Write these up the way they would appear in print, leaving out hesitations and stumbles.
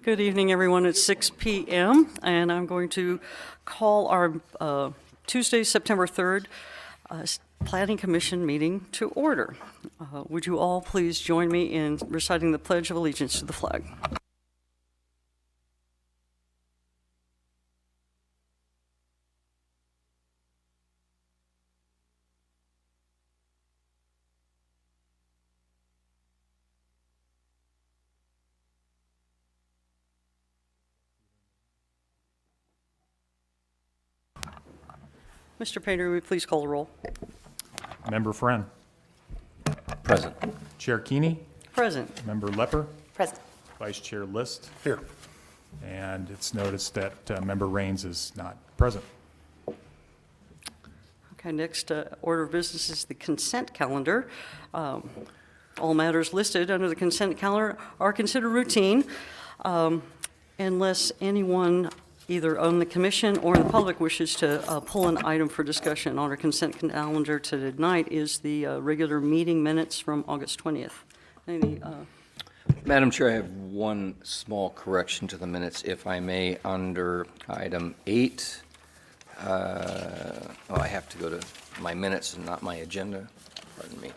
Good evening, everyone. It's 6 p.m., and I'm going to call our Tuesday, September 3rd Planning Commission meeting to order. Would you all please join me in reciting the Pledge of Allegiance to the flag? Mr. Painter, will you please call the roll? Member Friend. Present. Chair Keeney. Present. Member Lepper. Present. Vice Chair List. Here. And it's noticed that Member Raines is not present. Okay, next order of business is the consent calendar. All matters listed under the consent calendar are considered routine unless anyone either on the commission or the public wishes to pull an item for discussion. On our consent calendar tonight is the regular meeting minutes from August 20th. Any, Madam Chair, I have one small correction to the minutes, if I may, under item 8. I have to go to my minutes and not my agenda. Pardon me.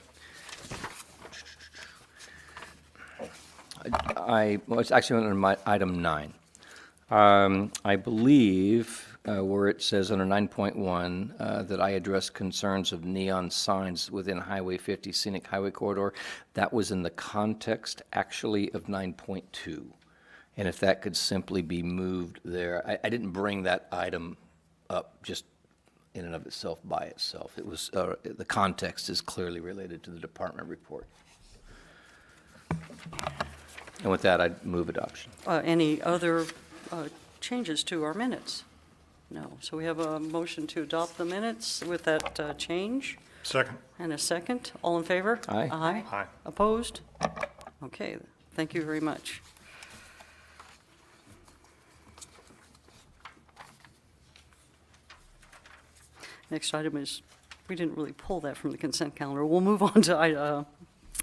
Well, it's actually under my item 9. I believe where it says under 9.1 that I address concerns of neon signs within Highway 50 Scenic Highway Corridor. That was in the context actually of 9.2. And if that could simply be moved there. I didn't bring that item up just in and of itself by itself. It was, the context is clearly related to the department report. And with that, I'd move adoption. any other changes to our minutes? No. So we have a motion to adopt the minutes with that change. Second. And a second. All in favor? Aye. Aye. Aye. Opposed? Okay. Thank you very much. Next item is, we didn't really pull that from the consent calendar. We'll move on to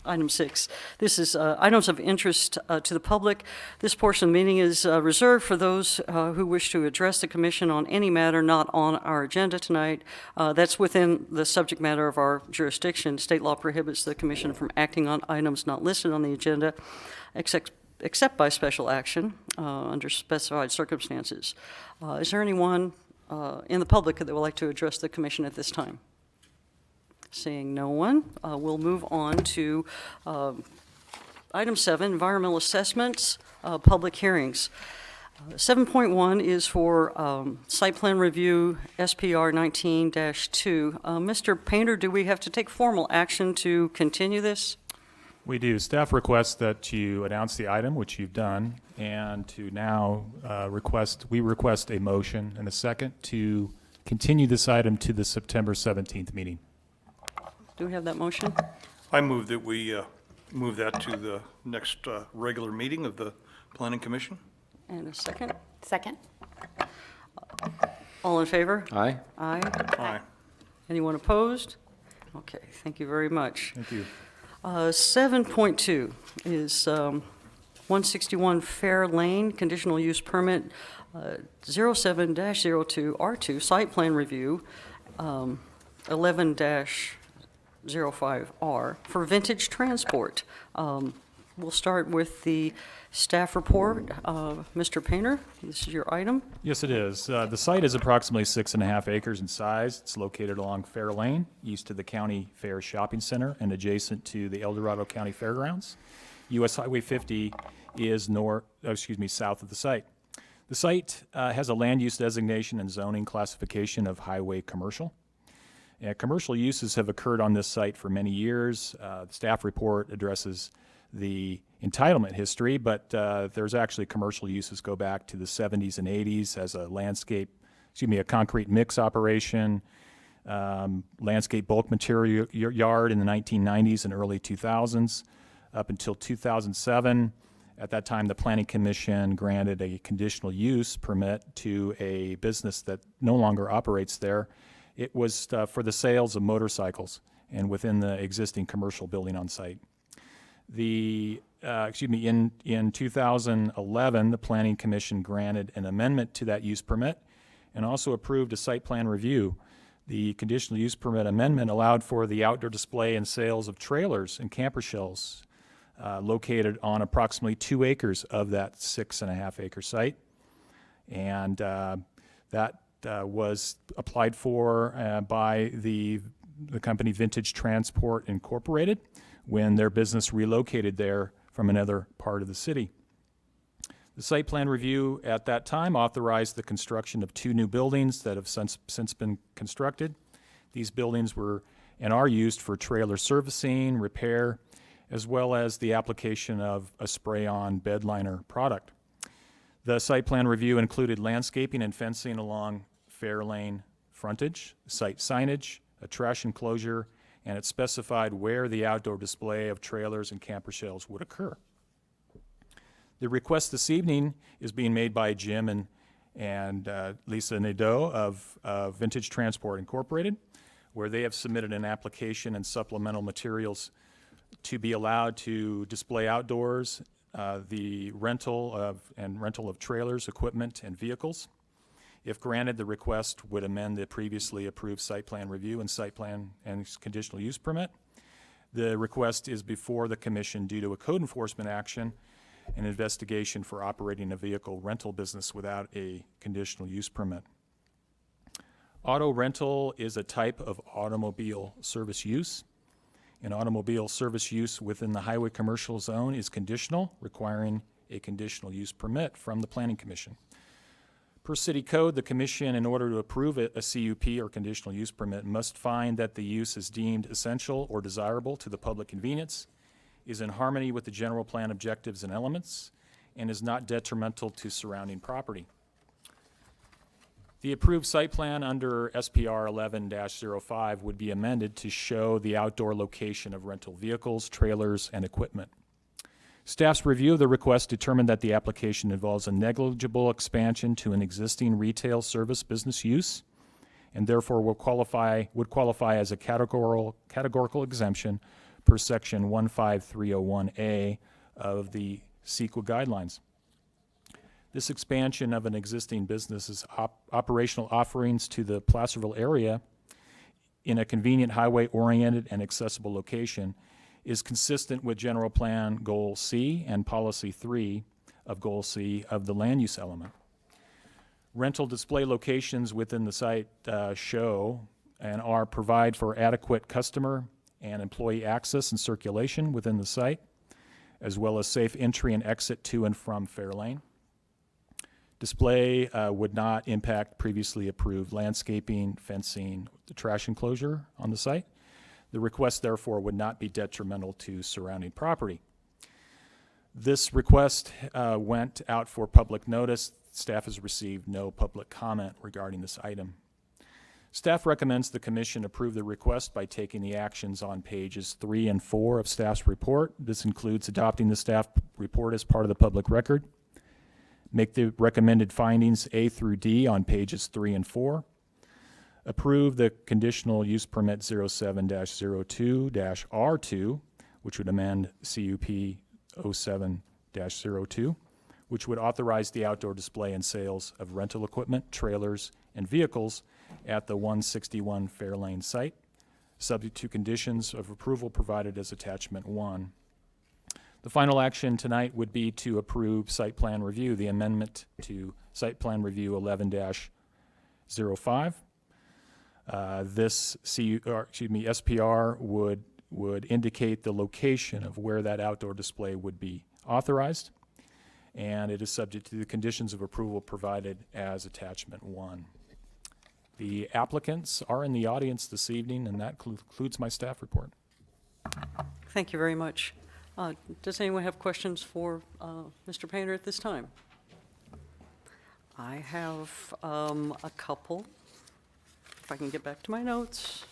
item 6. This is items of interest to the public. This portion of the meeting is reserved for those who wish to address the commission on any matter not on our agenda tonight. That's within the subject matter of our jurisdiction. State law prohibits the commission from acting on items not listed on the agenda, except by special action under specified circumstances. Is there anyone in the public that would like to address the commission at this time? Seeing no one, we'll move on to item 7, environmental assessments, public hearings. 7.1 is for site plan review, SPR 19-2. Mr. Painter, do we have to take formal action to continue this? We do. Staff requests that you announce the item, which you've done, and to now request a motion and a second to continue this item to the September 17th meeting. Do we have that motion? I move that we move that to the next regular meeting of the Planning Commission. And a second? Second. All in favor? Aye. Aye. Aye. Anyone opposed? Okay, thank you very much. Thank you. 7.2 is 161 Fair Lane, conditional use permit 07-02R2, site plan review 11-05R for vintage transport. We'll start with the staff report. Mr. Painter, this is your item. Yes, it is. The site is approximately 6.5 acres in size. It's located along Fair Lane, east of the County Fair Shopping Center and adjacent to the El Dorado County Fairgrounds. U.S. Highway 50 is south of the site. The site has a land use designation and zoning classification of highway commercial. Commercial uses have occurred on this site for many years. The staff report addresses the entitlement history, but there's actually commercial uses go back to the 70s and 80s as a concrete mix operation, landscape bulk material yard in the 1990s and early 2000s, up until 2007. At that time, the Planning Commission granted a conditional use permit to a business that no longer operates there. It was for the sales of motorcycles and within the existing commercial building on site. The in 2011, the Planning Commission granted an amendment to that use permit and also approved a site plan review. The conditional use permit amendment allowed for the outdoor display and sales of trailers and camper shells located on approximately 2 acres of that 6.5 acre site. And that was applied for by the company Vintage Transport Incorporated when their business relocated there from another part of the city. The site plan review at that time authorized the construction of 2 new buildings that have since been constructed. These buildings were and are used for trailer servicing, repair, as well as the application of a spray-on bed liner product. The site plan review included landscaping and fencing along Fair Lane frontage, site signage, a trash enclosure, and it specified where the outdoor display of trailers and camper shells would occur. The request this evening is being made by Jim and Lisa Nadeau of Vintage Transport Incorporated, where they have submitted an application and supplemental materials to be allowed to display outdoors the rental of trailers, equipment, and vehicles. If granted, the request would amend the previously approved site plan review and site plan and conditional use permit. The request is before the commission due to a code enforcement action, an investigation for operating a vehicle rental business without a conditional use permit. Auto rental is a type of automobile service use. An automobile service use within the highway commercial zone is conditional, requiring a conditional use permit from the Planning Commission. Per city code, the commission, in order to approve a CUP or conditional use permit, must find that the use is deemed essential or desirable to the public convenience, is in harmony with the general plan objectives and elements, and is not detrimental to surrounding property. The approved site plan under SPR 11-05 would be amended to show the outdoor location of rental vehicles, trailers, and equipment. Staff's review of the request determined that the application involves a negligible expansion to an existing retail service business use, and therefore would qualify as a categorical exemption per section 15301A of the CEQA guidelines. This expansion of an existing business's operational offerings to the Placerville area in a convenient highway-oriented and accessible location is consistent with General Plan Goal C and Policy 3 of Goal C of the land use element. Rental display locations within the site show and provide for adequate customer and employee access and circulation within the site, as well as safe entry and exit to and from Fair Lane. Display would not impact previously approved landscaping, fencing, the trash enclosure on the site. The request, therefore, would not be detrimental to surrounding property. This request went out for public notice. Staff has received no public comment regarding this item. Staff recommends the commission approve the request by taking the actions on pages 3 and 4 of staff's report. This includes adopting the staff report as part of the public record, make the recommended findings A through D on pages 3 and 4, approve the conditional use permit 07-02-R2, which would amend CUP 07-02, which would authorize the outdoor display and sales of rental equipment, trailers, and vehicles at the 161 Fair Lane site, subject to conditions of approval provided as attachment 1. The final action tonight would be to approve site plan review, the amendment to site plan review 11-05. This SPR would indicate the location of where that outdoor display would be authorized, and it is subject to the conditions of approval provided as attachment 1. The applicants are in the audience this evening, and that concludes my staff report. Thank you very much. Does anyone have questions for Mr. Painter at this time? I have a couple. If I can get back to my notes.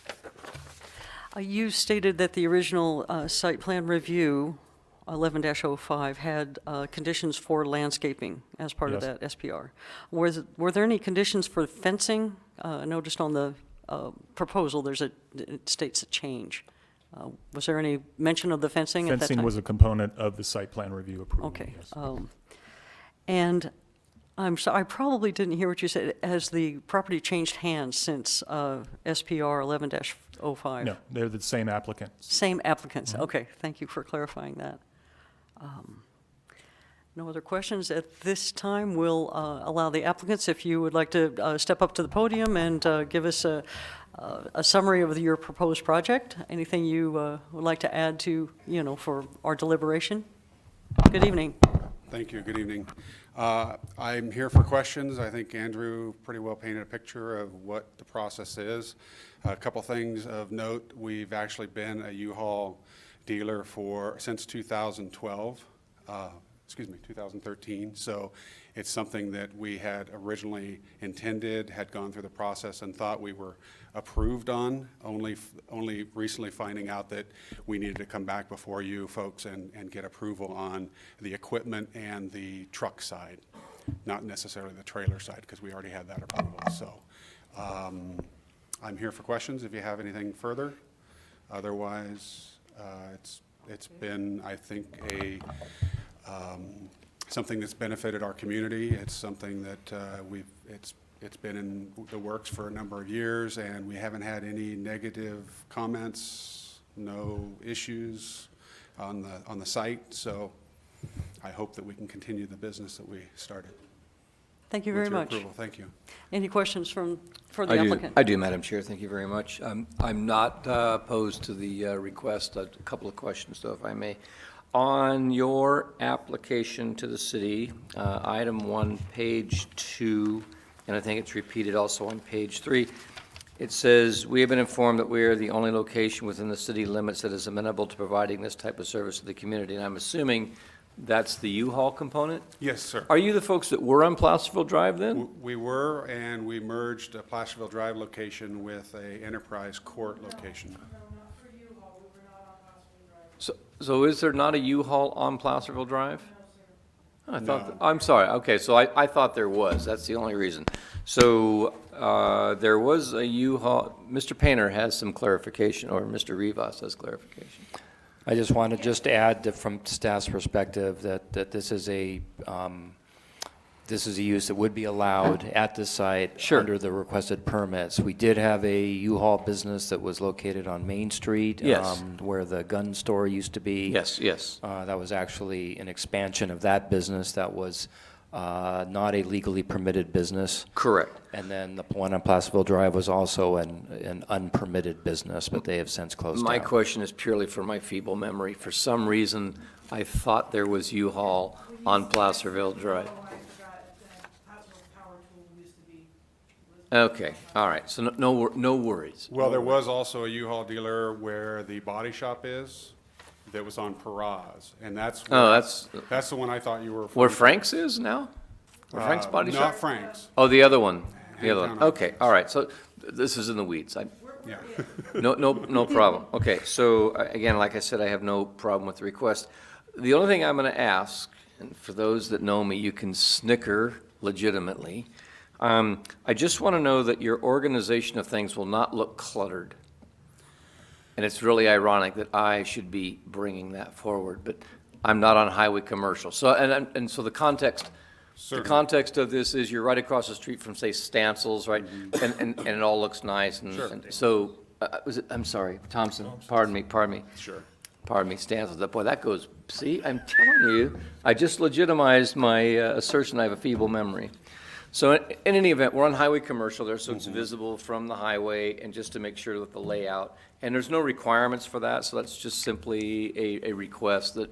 You stated that the original site plan review, 11-05, had conditions for landscaping as part of Yes. that SPR. Were there any conditions for fencing? I noticed on the proposal it states a change. Was there any mention of the fencing at that Fencing time? was a component of the site plan review approval. Okay. Yes. And I'm sorry, I probably didn't hear what you said. Has the property changed hands since SPR 11-05? No, they're the same applicant. Same applicants. Okay, thank you for clarifying that. No other questions at this time. We'll allow the applicants, if you would like to step up to the podium and give us a summary of your proposed project. Anything you would like to add to, for our deliberation? Good evening. Thank you. Good evening. I'm here for questions. I think Andrew pretty well painted a picture of what the process is. A couple things of note. We've actually been a U-Haul dealer since 2012. 2013. So it's something that we had originally intended, had gone through the process and thought we were approved on, only recently finding out that we needed to come back before you folks and get approval on the equipment and the truck side, not necessarily the trailer side, because we already had that approval. So I'm here for questions if you have anything further. Otherwise, it's been, I think, something that's benefited our community. It's something that it's been in the works for a number of years, and we haven't had any negative comments, no issues on the site. So I hope that we can continue the business that we started. Thank you With very your much. approval. Thank you. Any questions for the applicant? I do, Madam Chair. Thank you very much. I'm not opposed to the request. A couple of questions, though, if I may. On your application to the city, item 1, page 2, and I think it's repeated also on page 3, it says, "We have been informed that we are the only location within the city limits that is amenable to providing this type of service to the community." And I'm assuming that's the U-Haul component? Yes, sir. Are you the folks that were on Placerville Drive then? We were, and we merged a Placerville Drive location with a Enterprise Court location. So is there not a U-Haul on Placerville Drive? I thought, No. I'm sorry, okay, so I thought there was, that's the only reason. So there was a U-Haul, Mr. Painter has some clarification, or Mr. Rivas has clarification. I just want to just add that from staff's perspective that this is a use that would be allowed at the site Sure. under the requested permits. We did have a U-Haul business that was located on Main Street. Yes. Where the gun store used to be. Yes, yes. That was actually an expansion of that business that was not a legally permitted business. Correct. And then the one on Placerville Drive was also an unpermitted business, but they have since closed My down. question is purely for my feeble memory. For some reason, I thought there was U-Haul on Placerville Drive. Okay, all right, so no worries. Well, there was also a U-Haul dealer where the body shop is, that was on Paraz, and that's. Oh, where- that's That's the one I thought you were. where referring to. Frank's is now? Where Frank's Body Shop? Not Frank's, Oh, the other one, the other one. Hangtown Okay, all right, so this is in the weeds. yeah. No problem. Okay, so again, like I said, I have no problem with the request. The only thing I'm going to ask, and for those that know me, you can snicker legitimately. I just want to know that your organization of things will not look cluttered. And it's really ironic that I should be bringing that forward, but I'm not on highway commercial. So, and so the context of this is you're right across the street from, say, Stansel's, right? And it all looks nice. And so, I'm sorry, Thompson, pardon me. Sure. Pardon me, Stansel's. Boy, that goes, see, I'm telling you, I just legitimized my assertion I have a feeble memory. So in any event, we're on highway commercial there, so it's visible from the highway, and just to make sure that the layout, and there's no requirements for that, so that's just simply a request that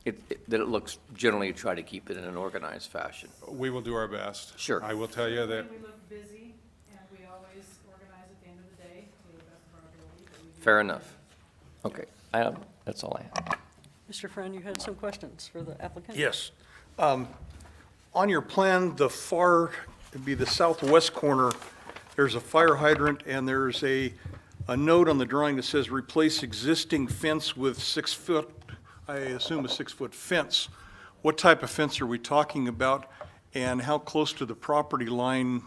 it looks, generally try to keep it in an organized fashion. We will do our best. Sure. I will tell you that, We look busy, and we always organize at the end of the day to the best of our ability. but we do Fair look enough. busy. Okay, that's all I have. Mr. Friend, you had some questions for the applicant? Yes. On your plan, it'd be the southwest corner, there's a fire hydrant, and there's a note on the drawing that says replace existing fence with 6 foot, I assume a 6-foot fence. What type of fence are we talking about, and how close to the property line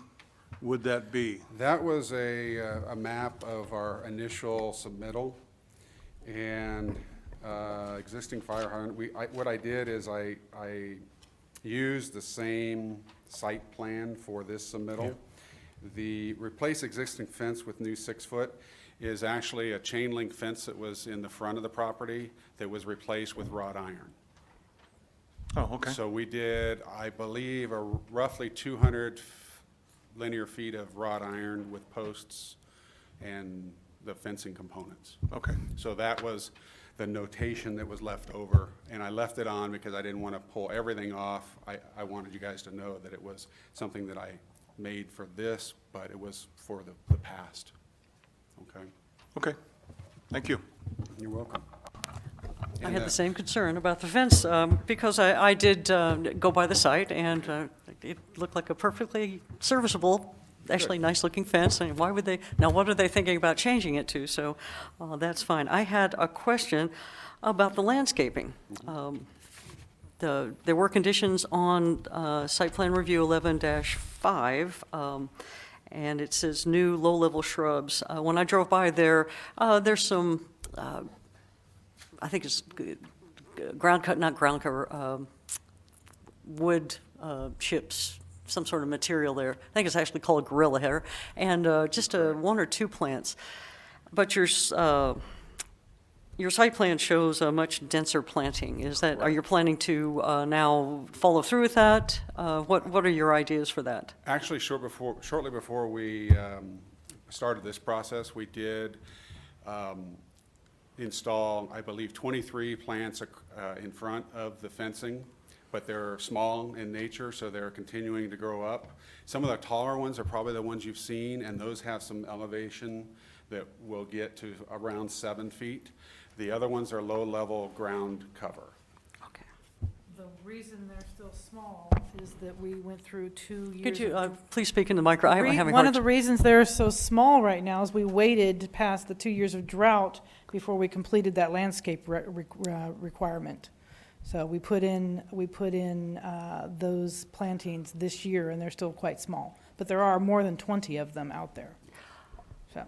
would that be? that was a map of our initial submittal, And existing fire hydrant, what I did is I used the same site plan for this submittal. The replace existing fence with new 6-foot is actually a chain link fence that was in the front of the property that was replaced with wrought iron. Oh, okay. So we did, I believe, roughly 200 linear feet of wrought iron with posts and the fencing components. Okay. So that was the notation that was left over, and I left it on because I didn't want to pull everything off. I wanted you guys to know that it was something that I made for this, but it was for the past. Okay? Okay. Thank you. You're welcome. I And, had the same concern about the fence, because I did go by the site, and it looked like a perfectly serviceable, actually nice-looking fence, and why would they, now what are they thinking about changing it to? So that's fine. I had a question about the landscaping. There were conditions on site plan review 11-5, and it says new low-level shrubs. When I drove by there, there's some, I think it's not ground cover, wood chips, some sort of material there. I think it's actually called gorilla hair, and just one or two plants. But your site plan shows a much denser planting. Is that, are you planning to now follow through with that? What are your ideas for that? Actually, shortly before we started this process, we did install, I believe, 23 plants in front of the fencing, but they're small in nature, so they're continuing to grow up. Some of the taller ones are probably the ones you've seen, and those have some elevation that will get to around 7 feet. The other ones are low-level ground cover. Okay. The reason they're still small is that we went through 2 years. Could you of please speak in the micro? I'm having One hard of the reasons they're so small right now is we waited past the 2 years of drought before we completed that landscape requirement. So we put in those plantings this year, and they're still quite small. But there are more than 20 of them out there. So,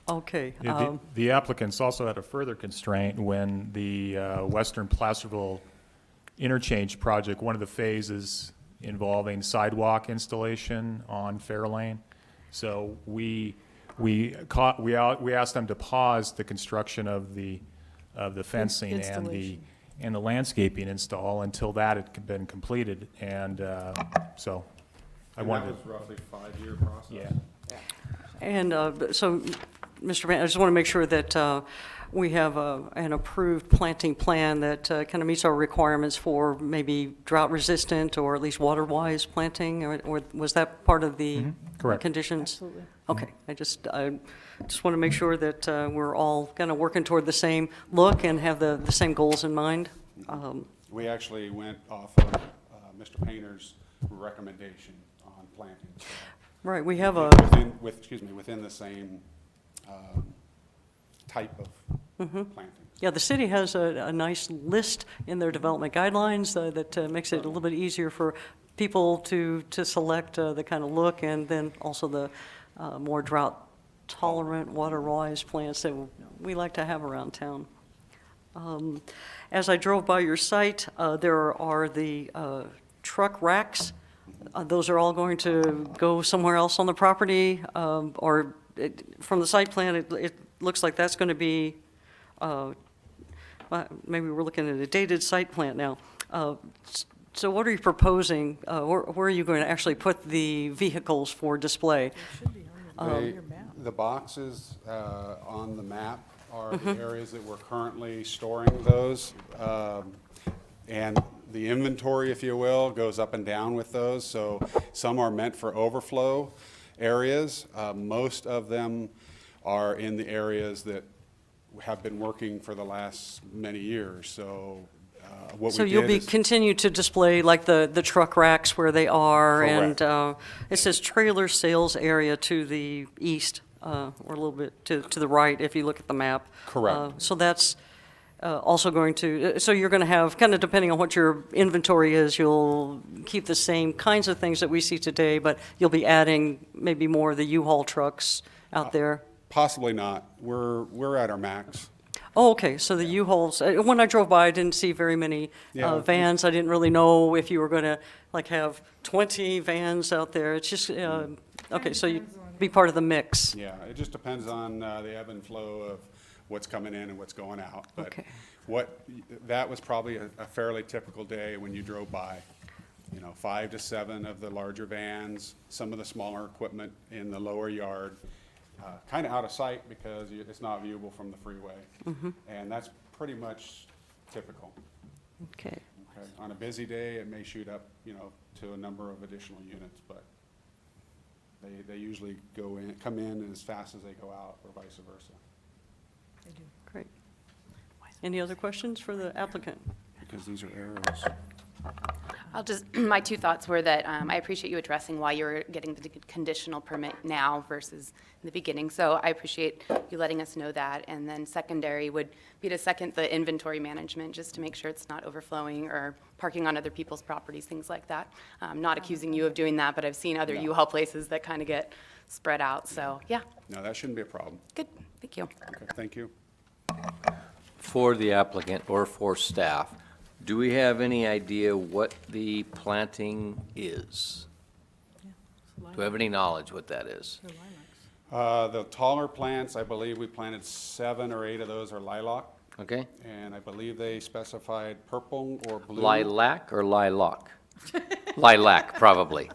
Okay. The applicants also had a further constraint when the Western Placerville interchange project, one of the phases involving sidewalk installation on Fair Lane. So we asked them to pause the construction of the fencing Installation. and the landscaping install until that had been completed. And so I wanted to. That was roughly a 5-year process. Yeah. And so, Mr. Van, I just want to make sure that we have an approved planting plan that kind of meets our requirements for maybe drought-resistant or at least water-wise planting, or was that part of the Correct. conditions? absolutely. Okay, I just want to make sure that we're all kind of working toward the same look and have the same goals in mind. We actually went off of Mr. Painter's recommendation on planting. So Right, we have a, within the same type of planting. yeah, the city has a nice list in their development guidelines that makes it a little bit easier for people to select the kind of look, and then also the more drought-tolerant, water-wise plants that we like to have around town. As I drove by your site, there are the truck racks. Those are all going to go somewhere else on the property, or from the site plan, it looks like that's going to be, maybe we're looking at a dated site plan now. So what are you proposing? Where are you going to actually put the vehicles for display? The boxes on the map are the areas that we're currently storing those. And the inventory, if you will, goes up and down with those. So some are meant for overflow areas. Most of them are in the areas that have been working for the last many years. So what So we you'll did be is- continue to display like the truck racks where they are, and it says trailer sales area to the east, or a little bit to the right if you look at the map. Correct. So that's also going to, so you're going to have, kind of depending on what your inventory is, you'll keep the same kinds of things that we see today, but you'll be adding maybe more of the U-Haul trucks out there. Possibly not. We're at our max. Oh, okay, so the U-Hauls, when I drove by, I didn't see very many Yeah. vans. I didn't really know if you were going to, like, have 20 vans out there. It's just, okay, so you'd be part of the mix. Yeah, it just depends on the ebb and flow of what's coming in and what's going out. But Okay. that was probably a fairly typical day when you drove by. 5 to 7 of the larger vans, some of the smaller equipment in the lower yard, kind of out of sight because it's not viewable from the freeway. And that's pretty much typical. Okay. Okay. On a busy day, it may shoot up, to a number of additional units, but they usually come in as fast as they go out, or vice versa. Great. Any other questions for the applicant? Because these are arrows. My two thoughts were that I appreciate you addressing why you're getting the conditional permit now versus in the beginning. So I appreciate you letting us know that. And then secondary would be to second the inventory management, just to make sure it's not overflowing or parking on other people's properties, things like that. I'm not accusing you of doing that, but I've seen other U-Haul places that kind of get spread out. So, yeah, No, that shouldn't be a problem. good, thank you. Okay, thank you. For the applicant or for staff, do we have any idea what the planting is? Do we have any knowledge what that is? The taller plants, I believe we planted 7 or 8 of those are lilac, Okay? and I believe they specified purple or blue. Lilac or lilac? Lilac, probably.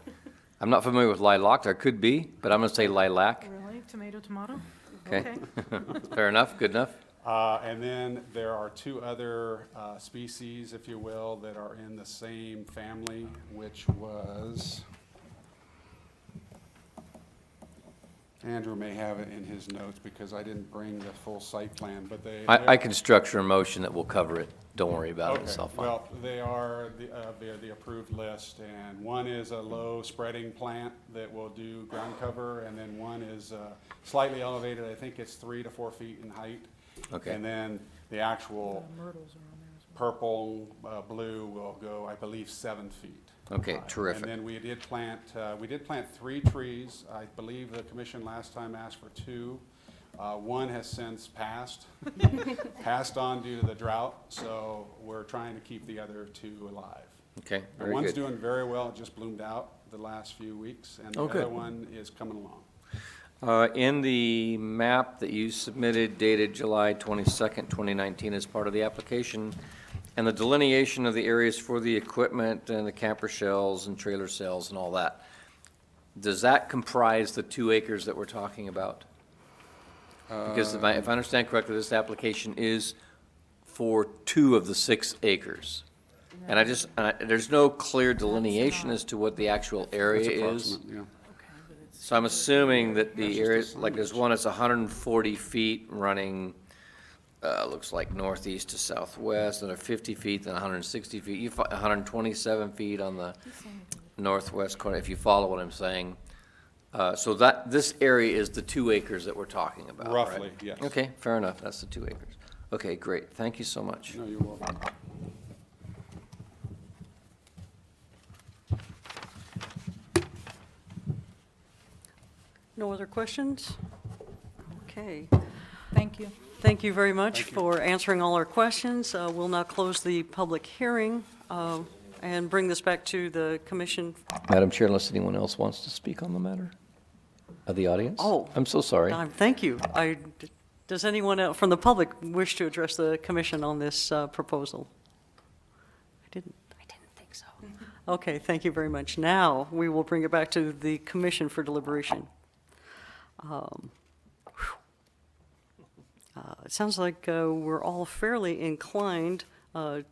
I'm not familiar with lilac, there could be, but I'm gonna say lilac. Really? Tomato, tomato? Okay. Fair enough, good enough? And then there are 2 other species, if you will, that are in the same family, which was, Andrew may have it in his notes because I didn't bring the full site plan, but I can structure a motion that will cover it, don't worry about it, Okay, it's all fine. well, they are the approved list, and one is a low spreading plant that will do ground cover, and then one is slightly elevated, I think it's 3 to 4 feet in height. Okay. And then the actual purple, blue will go, I believe, 7 feet. Okay, And terrific. then we did plant 3 trees. I believe the commission last time asked for 2. One has since passed on due to the drought, so we're trying to keep the other 2 alive. Okay, The very one's good. doing very well, it just bloomed out the last few weeks, and the Oh, good. other one is coming along. In the map that you submitted dated July 22nd, 2019 as part of the application, and the delineation of the areas for the equipment and the camper shells and trailer cells and all that, does that comprise the 2 acres that we're talking about? Because if I understand correctly, this application is for 2 of the 6 acres. And there's no clear delineation as to what the actual It's area is. approximate, yeah. So I'm assuming that the area, like there's one that's 140 feet running, looks like northeast to southwest, and 50 feet, then 160 feet, 127 feet on the northwest corner, if you follow what I'm saying. So this area is the 2 acres that we're talking about, right? Roughly, yes. Okay, fair enough, that's the 2 acres. Okay, great, thank you so much. No, you're welcome. No other questions? Okay. Thank you. Thank you very much for answering all our questions. We'll now close the public hearing and bring this back to the commission. Madam Chair, unless anyone else wants to speak on the matter of the audience? Oh. I'm so sorry. Thank you. Does anyone else from the public wish to address the commission on this proposal? I didn't think so. Okay, thank you very much. Now, we will bring it back to the commission for deliberation. It sounds like we're all fairly inclined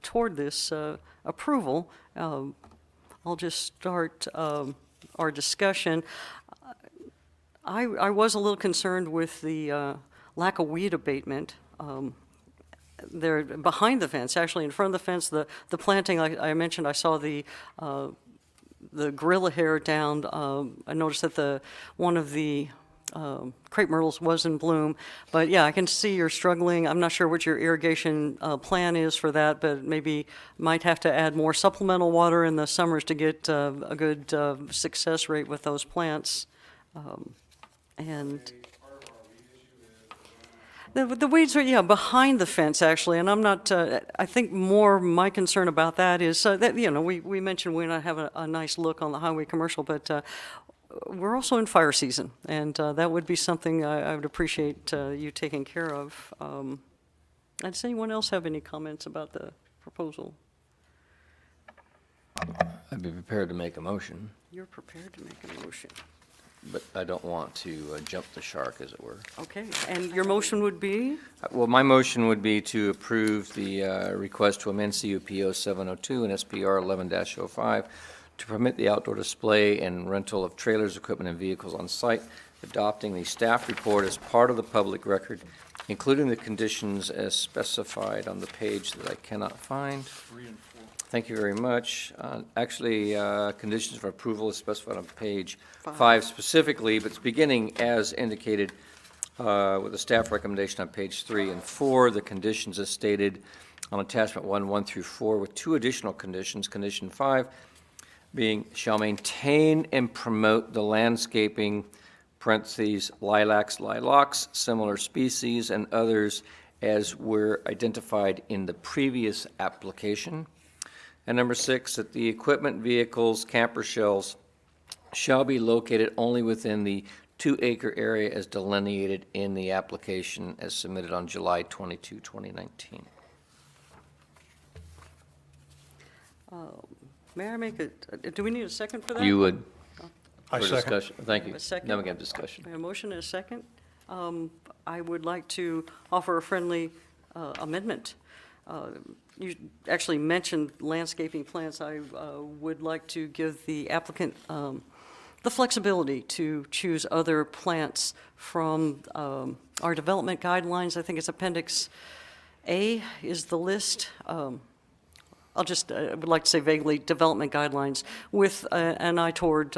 toward this approval. I'll just start our discussion. I was a little concerned with the lack of weed abatement. There, behind the fence, actually in front of the fence, the planting, I mentioned, I saw the gorilla hair down. I noticed that one of the crepe myrtles was in bloom. But yeah, I can see you're struggling. I'm not sure what your irrigation plan is for that, but maybe might have to add more supplemental water in the summers to get a good success rate with those plants. And The weeds are, yeah, behind the fence, actually, and I'm not, I think more my concern about that is that, you know, we mentioned we not have a nice look on the highway commercial, but we're also in fire season, and that would be something I would appreciate you taking care of. Does anyone else have any comments about the proposal? I'd be prepared to make a motion, You're prepared to make a motion. but I don't want to jump the shark, as it were. Okay, and your motion would be? Well, my motion would be to approve the request to amend CUP 0702 and SPR 11-05 to permit the outdoor display and rental of trailers, equipment, and vehicles on site, adopting the staff report as part of the public record, including the conditions as specified on the page that I cannot find. 3 and 4. Thank you very much. Actually, conditions for approval is specified on page 5 specifically, but it's beginning as indicated with the staff recommendation on page 3 and 4. The conditions as stated on attachment 1 through 4, with 2 additional conditions. Condition 5 being, shall maintain and promote the landscaping, parentheses, lilacs, similar species, and others as were identified in the previous application. And number 6, that the equipment, vehicles, camper shells shall be located only within the 2-acre area as delineated in the application as submitted on July 22, 2019. May I make do we need a second for that? You would, I for second. discussion, thank you. A second? Now we can have discussion. A motion and a second. I would like to offer a friendly amendment. You actually mentioned landscaping plants. I would like to give the applicant the flexibility to choose other plants from our development guidelines. I think it's Appendix A is the list. I'll just, I would like to say vaguely, development guidelines with an eye toward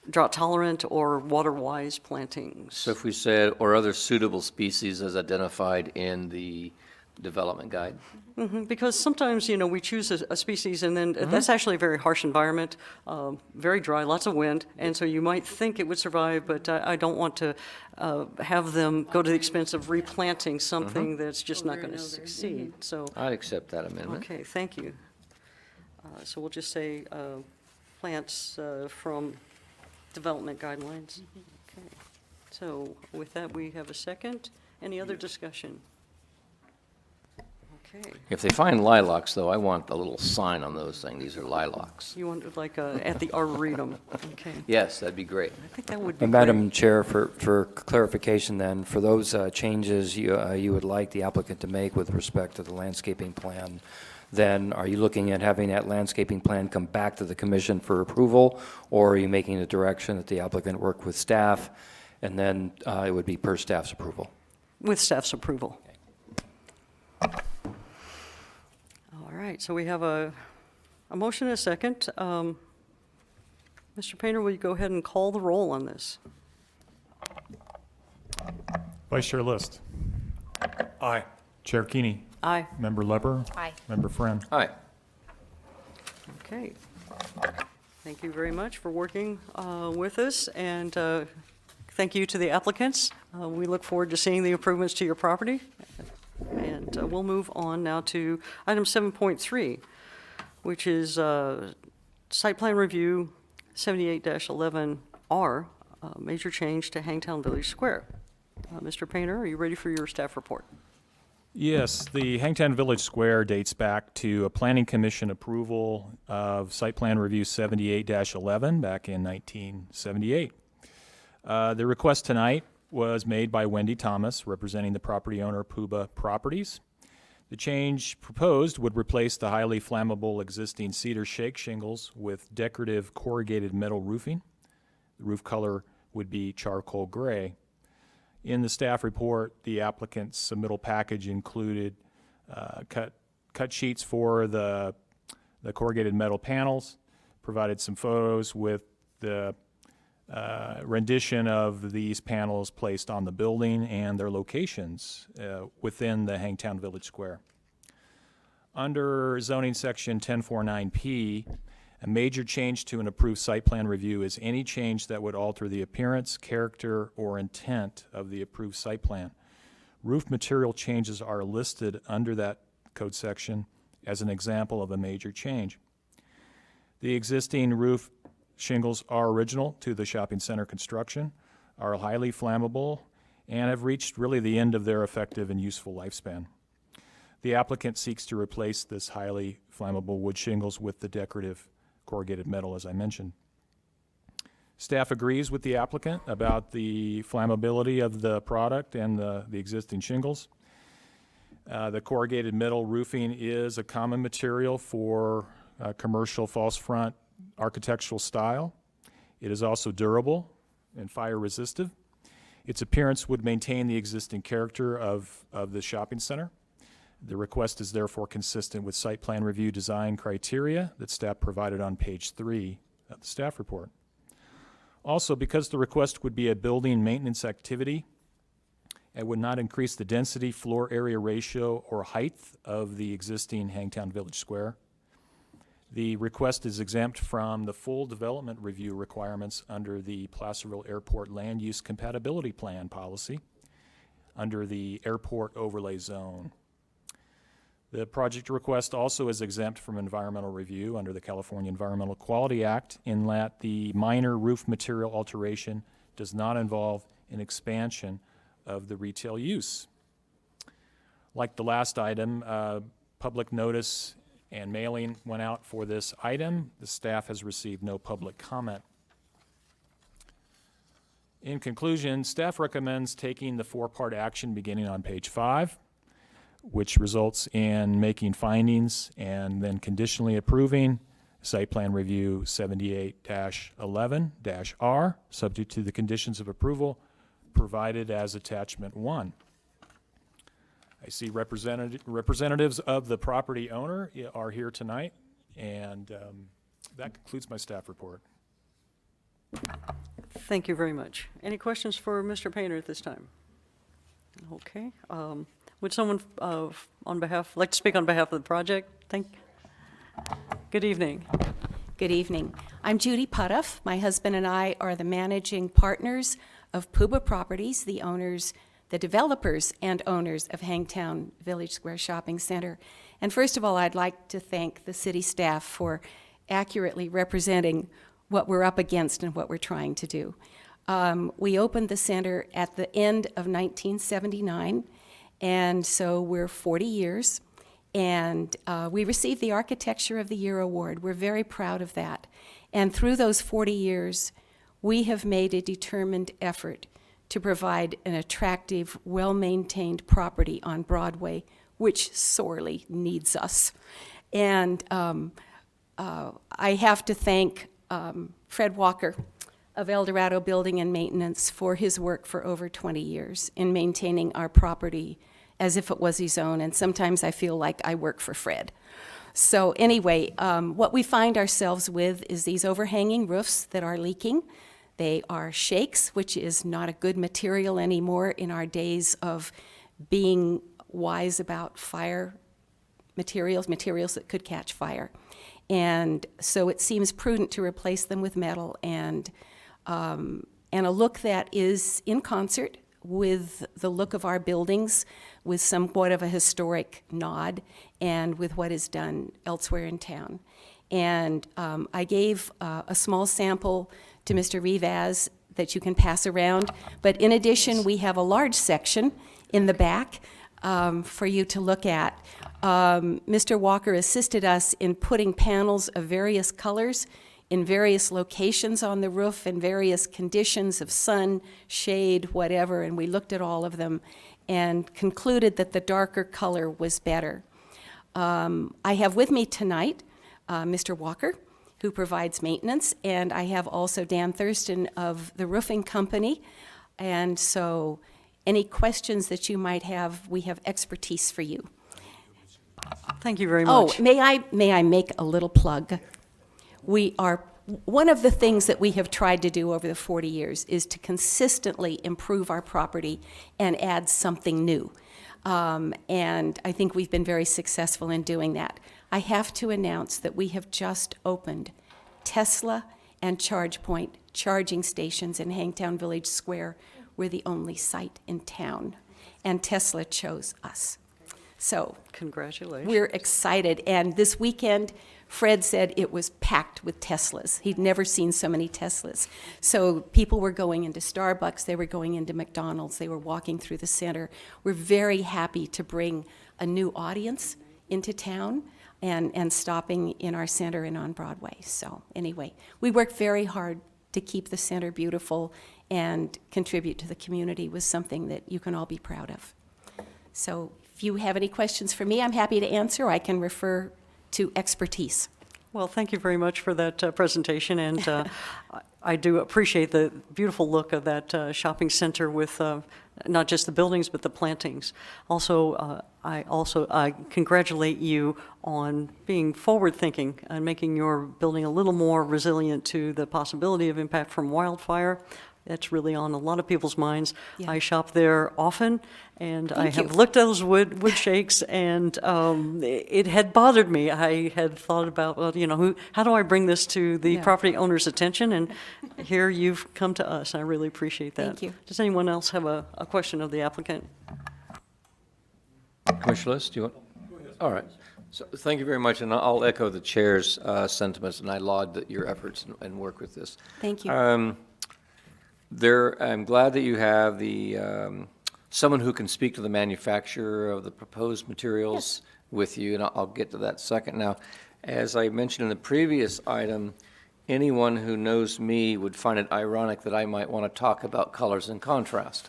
drought-tolerant or water-wise plantings. So if we said, or other suitable species as identified in the development guide? Because sometimes, you know, we choose a species and then that's actually a very harsh environment, very dry, lots of wind, and so you might think it would survive, but I don't want to have them go to the expense of replanting something that's just not going to succeed, so. I'd accept that amendment. Okay, thank you. So we'll just say plants from development guidelines. Okay. So with that, we have a second. Any other discussion? Okay. If they find lilacs, though, I want a little sign on those things. These are lilacs. You want, like, at the Arboretum? Okay. Yes, that'd be great. I think that would be And great. Madam Chair, for clarification then, for those changes you would like the applicant to make with respect to the landscaping plan, then are you looking at having that landscaping plan come back to the commission for approval, or are you making the direction that the applicant work with staff, and then it would be per staff's approval? With staff's approval. All right, so we have a motion and a second. Mr. Painter, will you go ahead and call the roll on this? Vice Chair List. Aye. Chair Keeney. Aye. Member Lepper. Aye. Member Friend. All right. Okay. Thank you very much for working with us, and thank you to the applicants. We look forward to seeing the improvements to your property. And we'll move on now to item 7.3, which is site plan review 78-11R, major change to Hangtown Village Square. Mr. Painter, are you ready for your staff report? Yes, the Hangtown Village Square dates back to a planning commission approval of site plan review 78-11 back in 1978. The request tonight was made by Wendy Thomas, representing the property owner Puba Properties. The change proposed would replace the highly flammable existing cedar shake shingles with decorative corrugated metal roofing. The roof color would be charcoal gray. In the staff report, the applicant's submittal package included cut sheets for the corrugated metal panels, provided some photos with the rendition of these panels placed on the building and their locations within the Hangtown Village Square. Under zoning section 1049P, A major change to an approved site plan review is any change that would alter the appearance, character, or intent of the approved site plan. Roof material changes are listed under that code section as an example of a major change. The existing roof shingles are original to the shopping center construction, are highly flammable, and have reached really the end of their effective and useful lifespan. The applicant seeks to replace this highly flammable wood shingles with the decorative corrugated metal, as I mentioned. Staff agrees with the applicant about the flammability of the product and the existing shingles. The corrugated metal roofing is a common material for commercial false front architectural style. It is also durable and fire resistive. Its appearance would maintain the existing character of the shopping center. The request is therefore consistent with site plan review design criteria that staff provided on page 3 of the staff report. Also, because the request would be a building maintenance activity, it would not increase the density, floor area ratio, or height of the existing Hangtown Village Square. The request is exempt from the full development review requirements under the Placerville Airport Land Use Compatibility Plan policy under the Airport Overlay Zone. The project request also is exempt from environmental review under the California Environmental Quality Act in that the minor roof material alteration does not involve an expansion of the retail use. Like the last item, public notice and mailing went out for this item. The staff has received no public comment. In conclusion, staff recommends taking the 4-part action beginning on page 5, which results in making findings and then conditionally approving site plan review 78-11-R, subject to the conditions of approval provided as attachment 1. I see representatives of the property owner are here tonight, and that concludes my staff report. Thank you very much. Any questions for Mr. Painter at this time? Okay. Would someone like to speak on behalf of the project? Good evening. Good evening. I'm Judy Puttoff. My husband and I are the managing partners of Puba Properties, the developers and owners of Hangtown Village Square Shopping Center. And first of all, I'd like to thank the city staff for accurately representing what we're up against and what we're trying to do. We opened the center at the end of 1979, and so we're 40 years. And we received the Architecture of the Year award. We're very proud of that. And through those 40 years, we have made a determined effort to provide an attractive, well-maintained property on Broadway, which sorely needs us. And I have to thank Fred Walker of El Dorado Building and Maintenance for his work for over 20 years in maintaining our property as if it was his own, and sometimes I feel like I work for Fred. So anyway, what we find ourselves with is these overhanging roofs that are leaking. They are shakes, which is not a good material anymore in our days of being wise about fire materials that could catch fire. And so it seems prudent to replace them with metal and a look that is in concert with the look of our buildings, with somewhat of a historic nod, and with what is done elsewhere in town. And I gave a small sample to Mr. Rivas that you can pass around, but in addition, we have a large section in the back for you to look at. Mr. Walker assisted us in putting panels of various colors in various locations on the roof and various conditions of sun, shade, whatever, and we looked at all of them and concluded that the darker color was better. I have with me tonight Mr. Walker, who provides maintenance, and I have also Dan Thurston of the roofing company. And so any questions that you might have, we have expertise for you. Thank you very Oh, much. may I make a little plug? One of the things that we have tried to do over the 40 years is to consistently improve our property and add something new. And I think we've been very successful in doing that. I have to announce that we have just opened Tesla and ChargePoint charging stations in Hangtown Village Square. We're the only site in town, and Tesla chose us. So Congratulations. we're excited, and this weekend, Fred said it was packed with Teslas. He'd never seen so many Teslas. So people were going into Starbucks, they were going into McDonald's, they were walking through the center. We're very happy to bring a new audience into town and stopping in our center and on Broadway. So anyway, we worked very hard to keep the center beautiful and contribute to the community with something that you can all be proud of. So if you have any questions for me, I'm happy to answer. I can refer to expertise. Well, thank you very much for that presentation, and I do appreciate the beautiful look of that shopping center with not just the buildings, but the plantings. Also, I congratulate you on being forward-thinking and making your building a little more resilient to the possibility of impact from wildfire. That's really on a lot of people's minds. Yeah. I shop there often, and I Thank have you. looked at those wood shakes, and it had bothered me. I had thought about, well, you know, how do I bring this to the Yeah. property owner's attention? And here you've come to us. I really appreciate that. Thank you. Does anyone else have a question of the applicant? Commissioner List, do you want? All right. So thank you very much, and I'll echo the chair's sentiments, and I laud your efforts and work with this. Thank you. I'm glad that you have someone who can speak to the manufacturer of the proposed materials with you, and I'll get to that second. Now, as I mentioned in the previous item, anyone who knows me would find it ironic that I might want to talk about colors and contrast.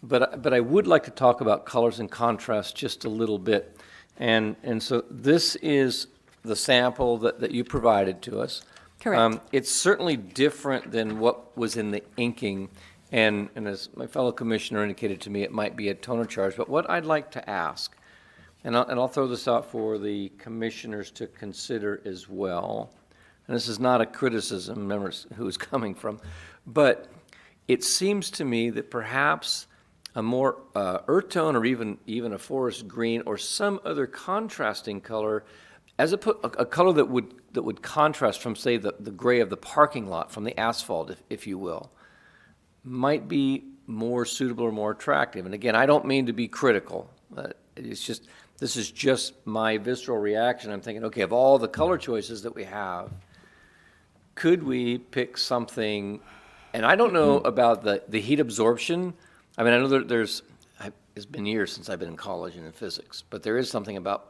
But I would like to talk about colors and contrast just a little bit. And so this is the sample that you provided to us. Correct. It's certainly different than what was in the inking, and as my fellow commissioner indicated to me, it might be a toner charge. But what I'd like to ask, and I'll throw this out for the commissioners to consider as well, and this is not a criticism, remember who it's coming from, but it seems to me that perhaps a more earth tone or even a forest green or some other contrasting color, as a color that would contrast from, say, the gray of the parking lot, from the asphalt, if you will, might be more suitable or more attractive. And again, I don't mean to be critical. This is just my visceral reaction. I'm thinking, okay, of all the color choices that we have, could we pick something? And I don't know about the heat absorption. I mean, I know that it's been years since I've been in college and in physics, but there is something about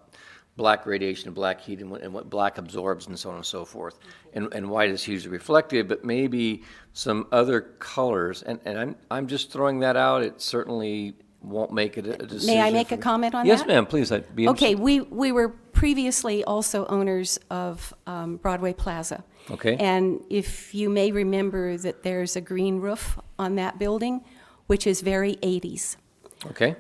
black radiation and black heat and what black absorbs and so on and so forth, and white is hugely reflective, but maybe some other colors, and I'm just throwing that out. It certainly won't make it a decision. May I make a comment on Yes, that? ma'am, please. I'd be Okay, interested. we were previously also owners of Broadway Plaza. Okay. And if you may remember that there's a green roof on that building, which is very 80s. Okay.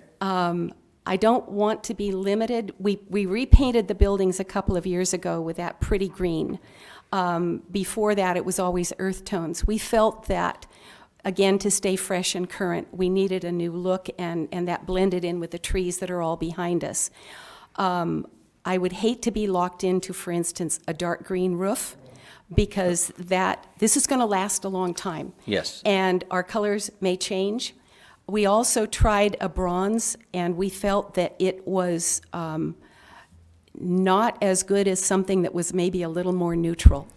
I don't want to be limited. We repainted the buildings a couple of years ago with that pretty green. Before that, it was always earth tones. We felt that, again, to stay fresh and current, we needed a new look, and that blended in with the trees that are all behind us. I would hate to be locked into, for instance, a dark green roof, because this is going to last a long time. Yes. And our colors may change. We also tried a bronze, and we felt that it was not as good as something that was maybe a little more neutral.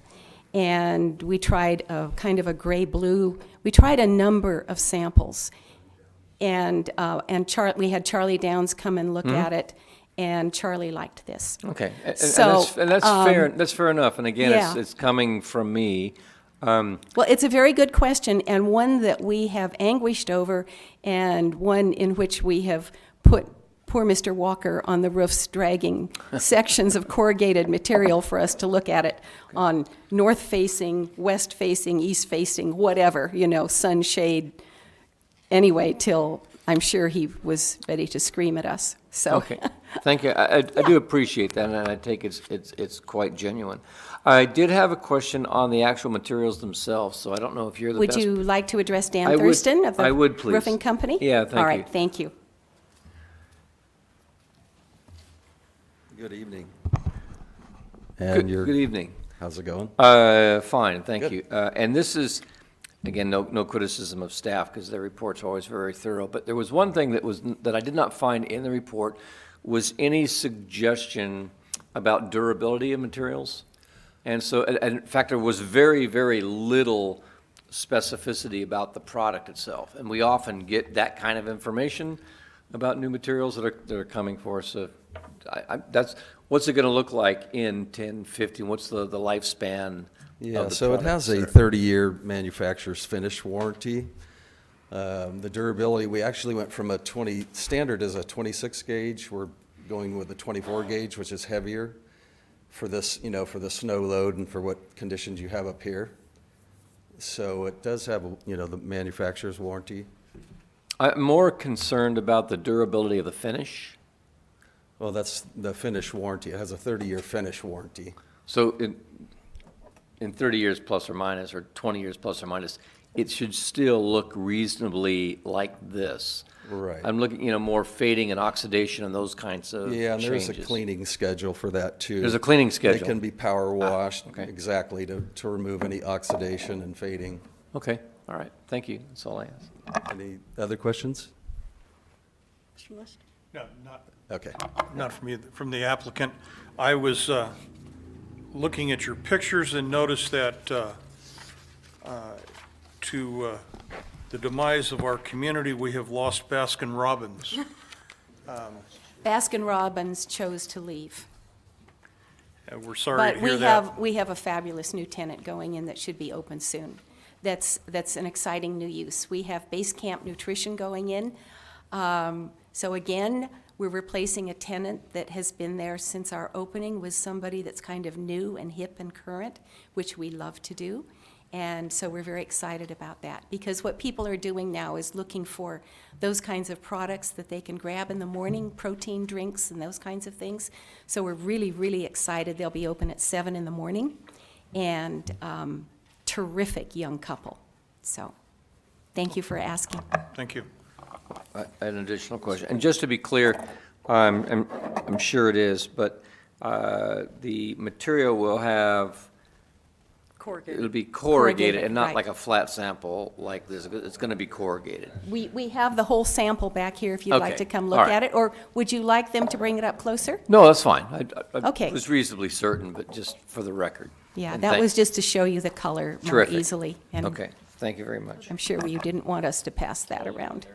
And we tried a kind of a gray-blue. We tried a number of samples. And we had Charlie Downs come and look at it, and Charlie liked this. Okay. And So, that's fair. That's fair enough. And again, yeah. it's coming from me. Well, it's a very good question, and one that we have anguished over, and one in which we have put poor Mr. Walker on the roofs dragging sections of corrugated material for us to look at it on north-facing, west-facing, east-facing, whatever, sunshade, anyway, till I'm sure he was ready to scream at us. So. Okay, thank you. I do appreciate that, and I take it's quite genuine. I did have a question on the actual materials themselves, so I don't know if you're the Would best. you like to address Dan I would- Thurston of I the would, please. roofing company? Yeah, thank All right, you. thank you. Good evening. Good evening. How's it going? Fine, thank Good. you. And this is, again, no criticism of staff, because their reports are always very thorough, but there was one thing that I did not find in the report, was any suggestion about durability of materials. And so, and in fact, there was very, very little specificity about the product itself. And we often get that kind of information about new materials that are coming for us. So that's, what's it going to look like in 10, 15? What's the lifespan Yeah, of the so it product, has a sir? 30-year manufacturer's finish warranty. The durability, we actually went from standard is a 26 gauge. We're going with a 24 gauge, which is heavier for this, for the snow load and for what conditions you have up here. So it does have, the manufacturer's warranty. I'm more concerned about the durability of the finish. Well, that's the finish warranty. It has a 30-year finish warranty. So in 30 years plus or minus, or 20 years plus or minus, it should still look reasonably like this. Right. I'm looking, more fading and oxidation and those kinds of Yeah, and there's a changes. cleaning schedule for that, too. There's a cleaning They schedule. can be power washed, okay. exactly, to remove any oxidation and fading. Okay, all right, thank you, that's all I ask. Any other questions? Mr. List? No, not, Okay. not from you, from the applicant. I was looking at your pictures and noticed that to the demise of our community, we have lost Baskin Robbins. Baskin Robbins chose to leave. We're sorry to But hear that. we have a fabulous new tenant going in that should be open soon. That's an exciting new use. We have Base Camp Nutrition going in. So again, we're replacing a tenant that has been there since our opening with somebody that's kind of new and hip and current, which we love to do. And so we're very excited about that, because what people are doing now is looking for those kinds of products that they can grab in the morning, protein drinks and those kinds of things. So we're really, really excited. They'll be open at 7 in the morning, and terrific young couple. So thank you for asking. Thank you. I had an additional question, and just to be clear, I'm sure it is, but the material will have, Corrugated. it'll be corrugated and not right. like a flat sample like this. It's going to be corrugated. We have the whole sample back here if you'd like Okay. to come All look right. at it, or would you like them to bring it up closer? No, that's fine. I Okay. was reasonably certain, but just for the record. Yeah, And that thank- was just to show you the color more Terrific. easily. And Okay, thank you very much. I'm sure you didn't want us to pass that around.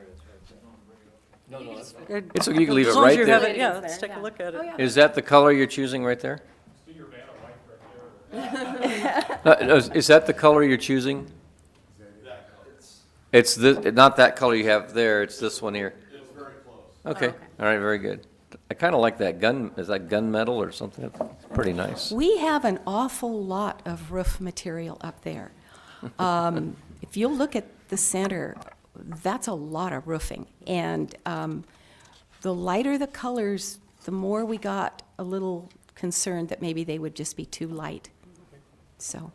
It's okay, you can leave it As long as right you there. have it, yeah, let's take a look at it. Is that the color you're choosing right there? No, is that the color you're choosing? It's not that color you have there, it's this one here. It's very close. Okay, all right, very good. I kind of like that is that gunmetal or something? It's pretty nice. We have an awful lot of roof material up there. If you'll look at the center, that's a lot of roofing. And the lighter the colors, the more we got a little concerned that maybe they would just be too light. So,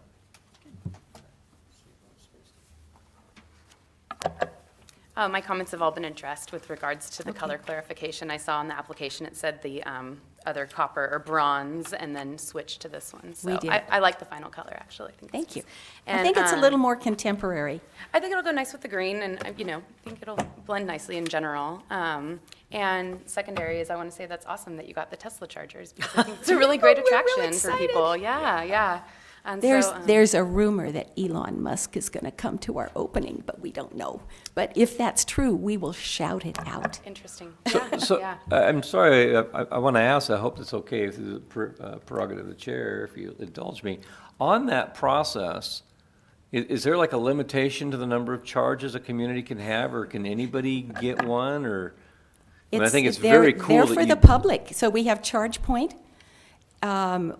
My comments have all been addressed with regards to the color clarification. I saw in the application, it said the other copper or bronze, and then switched to this one. We So did. I like the final color, actually. I think thank this you. is- I and, think it's a little more contemporary. I think it'll go nice with the green, and, I think it'll blend nicely in general. And secondary is, I want to say that's awesome that you got the Tesla chargers, because I think it's a really great We're really attraction for people. Yeah, yeah. And so, There's a rumor that Elon Musk is going to come to our opening, but we don't know. But if that's true, we will shout it out. Interesting. Yeah, So, yeah. I'm sorry, I want to ask, I hope it's okay through the prerogative of the chair, if you indulge me. On that process, is there like a limitation to the number of charges a community can have, or can anybody get one, or? I mean, I think it's very cool They're that for you. the public. So we have ChargePoint,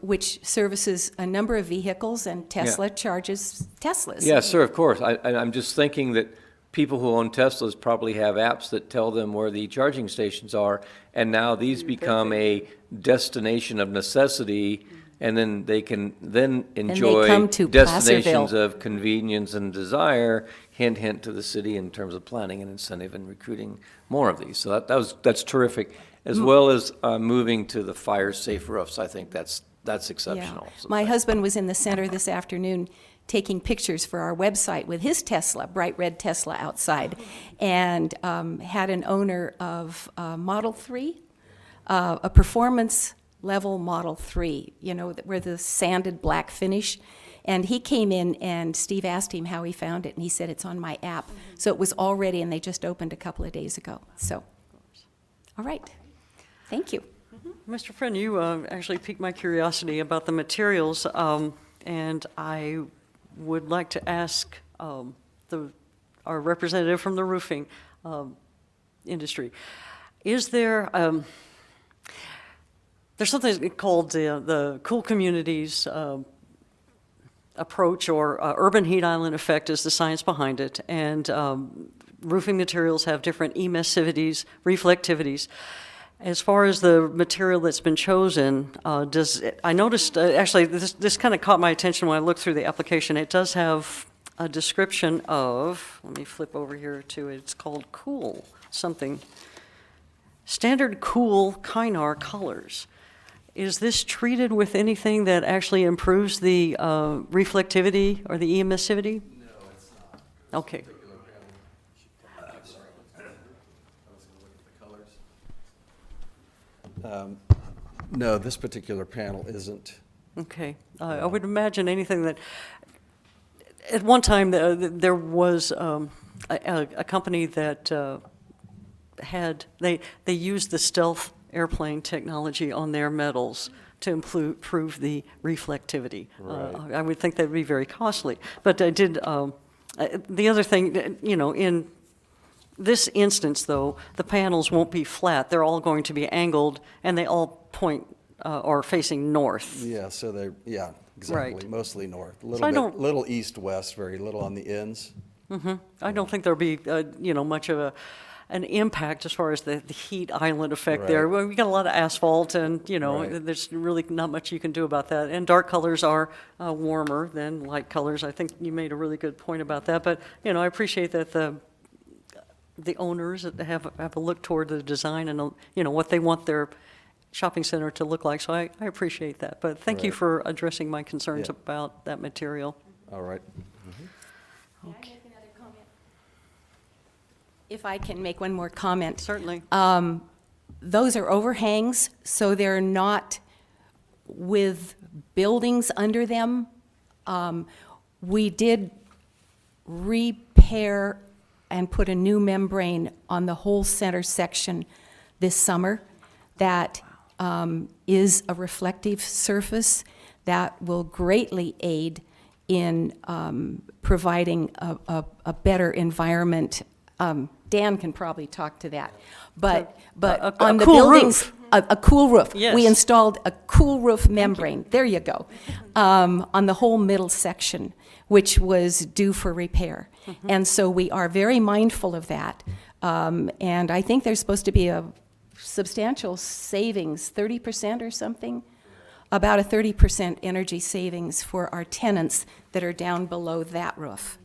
which services a number of vehicles, and Tesla charges Teslas. Yeah, sir, of course. I'm just thinking that people who own Teslas probably have apps that tell them where the charging stations are, and now these become a destination of necessity, and then they can then enjoy come to destinations Placerville. of convenience and desire, hint, hint to the city in terms of planning and incentive and recruiting more of these. So that's terrific. As well as moving to the fire-safe roofs, I think that's That's Yeah. exceptional. So My thank- husband was in the center this afternoon taking pictures for our website with his Tesla, bright red Tesla outside, and had an owner of Model 3, a performance level Model 3, you know, where the sanded black finish. And he came in and Steve asked him how he found it, and he said, it's on my app. So it was all ready, and they just opened a couple of days ago. So, all right. Thank you. Mr. Friend, you actually piqued my curiosity about the materials, and I would like to ask our representative from the roofing industry, is there, there's something called the Cool Communities approach, or urban heat island effect is the science behind it, and roofing materials have different emissivities, reflectivities. As far as the material that's been chosen, I noticed, actually, this kind of caught my attention when I looked through the application. It does have a description of, let me flip over here to it, it's called Cool something. Standard Cool Kynar colors. Is this treated with anything that actually improves the reflectivity or the emissivity? No, it's not. Okay. No, this particular panel isn't. Okay. I would imagine anything that, at one time, there was a company that they used the stealth airplane technology on their metals to improve the reflectivity. Right. I would think that would be very costly. But I did, the other thing, you know, in this instance, though, the panels won't be flat. They're all going to be angled, and they all point or facing north. Yeah, so yeah, exactly, Right. mostly north. A I little don't- bit, little east-west, very little on the ends. I don't think there'll be, you know, much of an impact as far as the heat island effect there. Right. Well, we got a lot of asphalt, and, you know, Right. there's really not much you can do about that. And dark colors are warmer than light colors. I think you made a really good point about that. But, you know, I appreciate that the owners have a look toward the design and, you know, what they want their shopping center to look like. So I appreciate that. But thank you Right. for addressing my concerns Yeah. about that material. All right. May I make another comment? If I can make one more comment. Certainly. Those are overhangs, so they're not with buildings under them. We did repair and put a new membrane on the whole center section this summer that is a reflective surface that will greatly aid in providing a better environment. Dan can probably talk to that. But a on the cool buildings, roof. a cool roof. Yes. We installed a cool roof membrane. There you go. On the whole middle section, which was due for repair. And so we are very mindful of that. And I think there's supposed to be a substantial savings, 30% or something, about a 30% energy savings for our tenants that are down below that roof.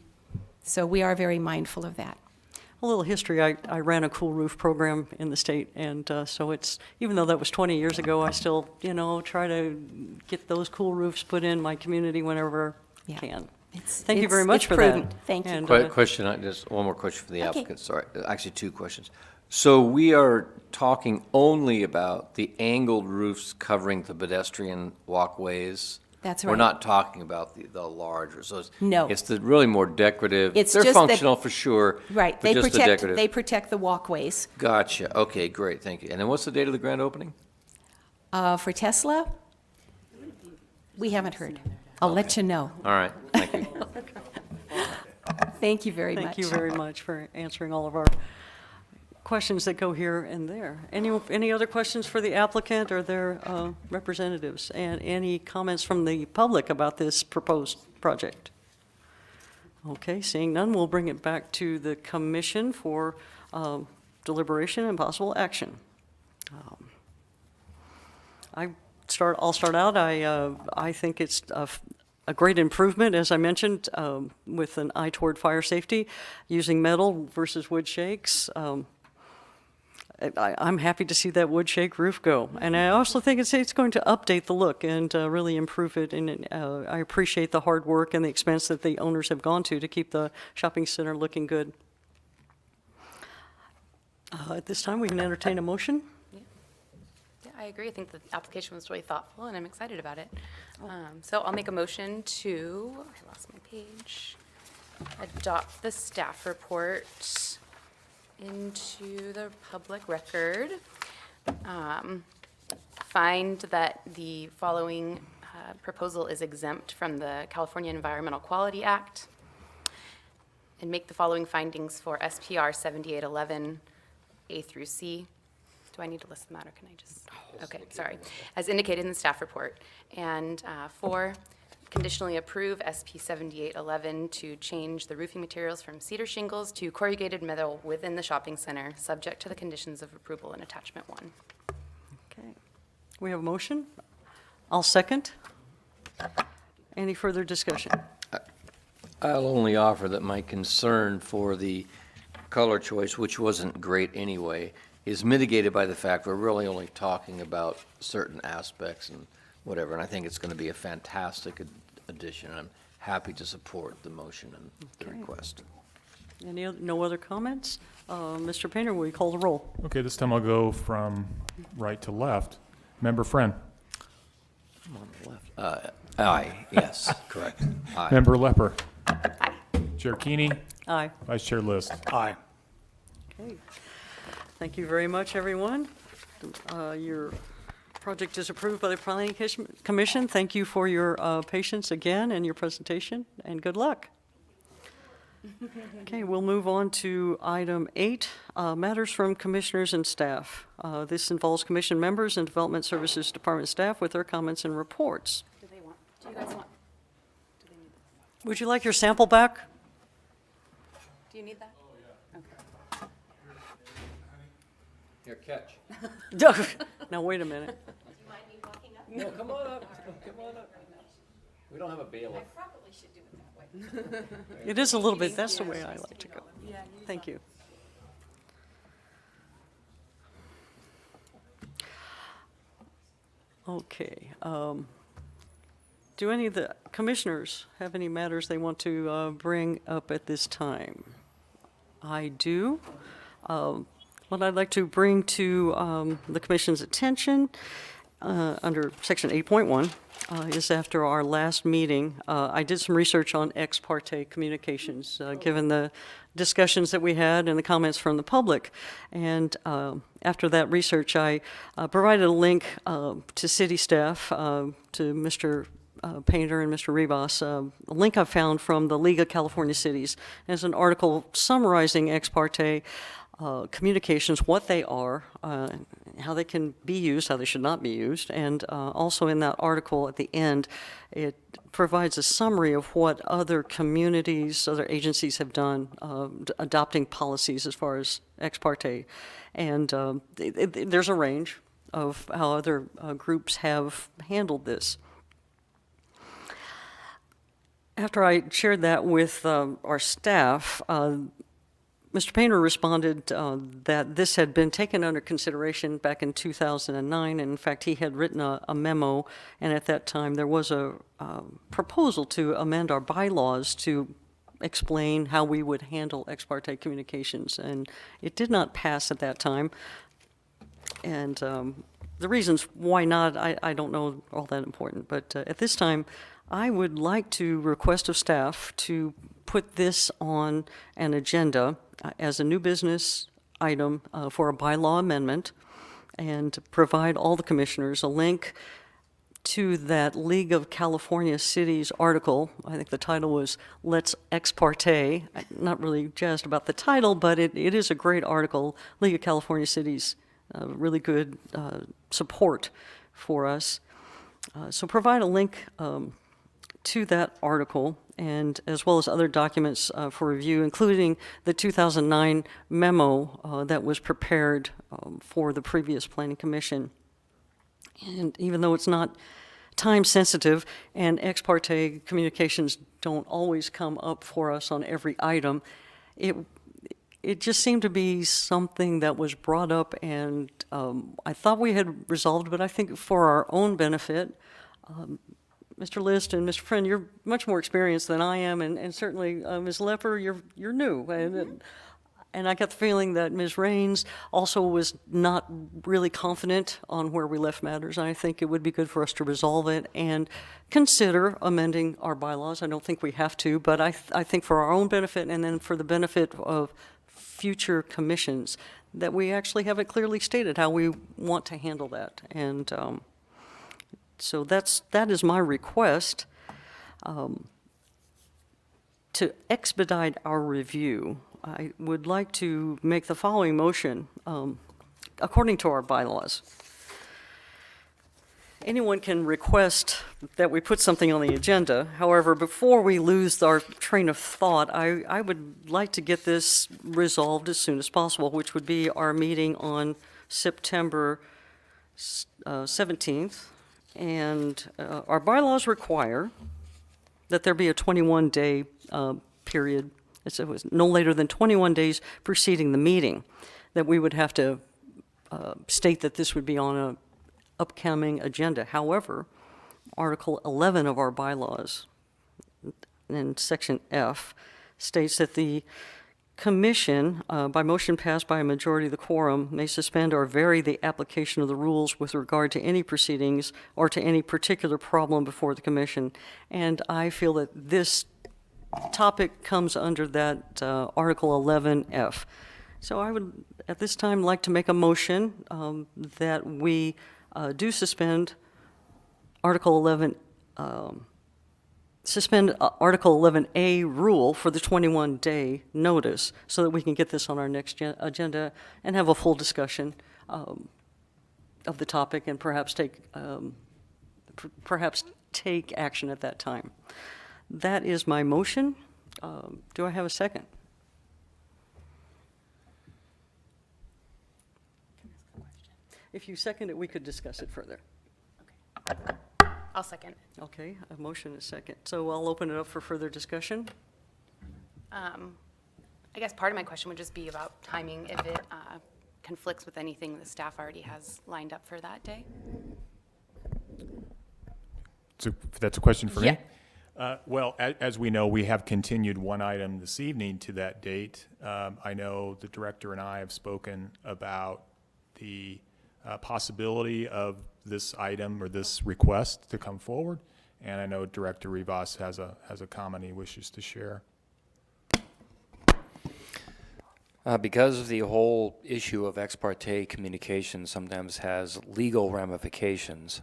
So we are very mindful of that. A little history, I ran a cool roof program in the state, and so it's, even though that was 20 years ago, I still, you know, try to get those cool roofs put in my community whenever I Yeah. can. It's- Thank you it's- very much it's for prudent. that. Thank you. And, Question, just one more question for the Okay. applicant, sorry, actually two questions. So we are talking only about the angled roofs covering the pedestrian walkways? That's We're right. not talking about the larger, so it's. No. It's the really more decorative. It's They're just that- functional for sure. Right, but they just the protect, decorative. they protect the walkways. Gotcha, okay, great, thank you. And then what's the date of the grand opening? For Tesla, we haven't heard. I'll let you know. All right, thank you. Thank you very much. Thank you very much for answering all of our questions that go here and there. Any other questions for the applicant or their representatives? And any comments from the public about this proposed project? Okay, seeing none, we'll bring it back to the commission for deliberation and possible action. I'll start out. I think it's a great improvement, as I mentioned, with an eye toward fire safety, using metal versus wood shakes. I'm happy to see that wood shake roof go. And I also think it's going to update the look and really improve it. And I appreciate the hard work and the expense that the owners have gone to keep the shopping center looking good. At this time, we can entertain a motion. Yeah, I agree. I think the application was really thoughtful, and I'm excited about it. So I'll make a motion to, I lost my page, adopt the staff report into the public record. Find that the following proposal is exempt from the California Environmental Quality Act, and make the following findings for SPR 7811 A through C. Do I need to list them out, or can I just? Okay, sorry. As indicated in the staff report. And 4, conditionally approve SP 7811 to change the roofing materials from cedar shingles to corrugated metal within the shopping center, subject to the conditions of approval in attachment 1. Okay. We have a motion. I'll second. Any further discussion? I'll only offer that my concern for the color choice, which wasn't great anyway, is mitigated by the fact we're really only talking about certain aspects and whatever, and I think it's going to be a fantastic addition. I'm happy to support the motion and the request. No other comments? Mr. Painter, will you call the roll? Okay, this time I'll go from right to left. Member Friend. I'm on the left. Aye, yes, correct. Aye. Member Lepper. Aye. Chair Keeney. Aye. Vice Chair List. Aye. Okay. Thank you very much, everyone. Your project is approved by the Planning Commission. Thank you for your patience again and your presentation, and good luck. Okay, we'll move on to item 8, matters from commissioners and staff. This involves commission members and Development Services Department staff with their comments and reports. Do you guys want? Would you like your sample back? Do you need that? Here, catch. Now, wait a minute. No, come on up, come on up. We don't have a bailiff. It is a little bit, that's the way I like to go. Thank you. Okay. Do any of the commissioners have any matters they want to bring up at this time? I do. What I'd like to bring to the commission's attention under section 8.1 is after our last meeting, I did some research on ex parte communications, given the discussions that we had and the comments from the public. And after that research, I provided a link to city staff, to Mr. Painter and Mr. Ribas, a link I found from the League of California Cities. It's an article summarizing ex parte communications, what they are, how they can be used, how they should not be used, and also in that article at the end, it provides a summary of what other communities, other agencies have done, adopting policies as far as ex parte. And there's a range of how other groups have handled this. After I shared that with our staff, Mr. Painter responded that this had been taken under consideration back in 2009, and in fact, he had written a memo, and at that time, there was a proposal to amend our bylaws to explain how we would handle ex parte communications, and it did not pass at that time. And the reasons why not, I don't know all that important, but at this time, I would like to request of staff to put this on an agenda as a new business item for a bylaw amendment, and provide all the commissioners a link to that League of California Cities article. I think the title was Let's Ex Parte. I'm not really jazzed about the title, but it is a great article. League of California Cities, really good support for us. So provide a link to that article, and as well as other documents for review, including the 2009 memo that was prepared for the previous Planning Commission. And even though it's not time sensitive and ex parte communications don't always come up for us on every item, it just seemed to be something that was brought up, and I thought we had resolved, but I think for our own benefit, Mr. List and Mr. Friend, you're much more experienced than I am, and certainly Ms. Lepper, you're new. And I got the feeling that Ms. Raines also was not really confident on where we left matters. I think it would be good for us to resolve it and consider amending our bylaws. I don't think we have to, but I think for our own benefit and then for the benefit of future commissions, that we actually have it clearly stated how we want to handle that. And so that is my request. To expedite our review, I would like to make the following motion, according to our bylaws. Anyone can request that we put something on the agenda. However, before we lose our train of thought, I would like to get this resolved as soon as possible, which would be our meeting on September 17th. And our bylaws require that there be a 21-day period. It was no later than 21 days preceding the meeting that we would have to state that this would be on an upcoming agenda. However, Article 11 of our bylaws, in Section F, states that the Commission, by motion passed by a majority of the quorum, may suspend or vary the application of the rules with regard to any proceedings or to any particular problem before the Commission. And I feel that this topic comes under that Article 11F. So I would, at this time, like to make a motion that we do suspend Article 11, suspend Article 11A rule for the 21-day notice so that we can get this on our next agenda and have a full discussion of the topic and perhaps take action at that time. That is my motion. Do I have a second? If you second it, we could discuss it further. I'll second. Okay, a motion and a second. So I'll open it up for further discussion. I guess part of my question would just be about timing, if it conflicts with anything the staff already has lined up for that day. So that's a question for me? Yeah. Well, as we know, we have continued one item this evening to that date. I know the director and I have spoken about the possibility of this item or this request to come forward, and I know Director Rivas has a comment he wishes to share. Because the whole issue of ex parte communication sometimes has legal ramifications.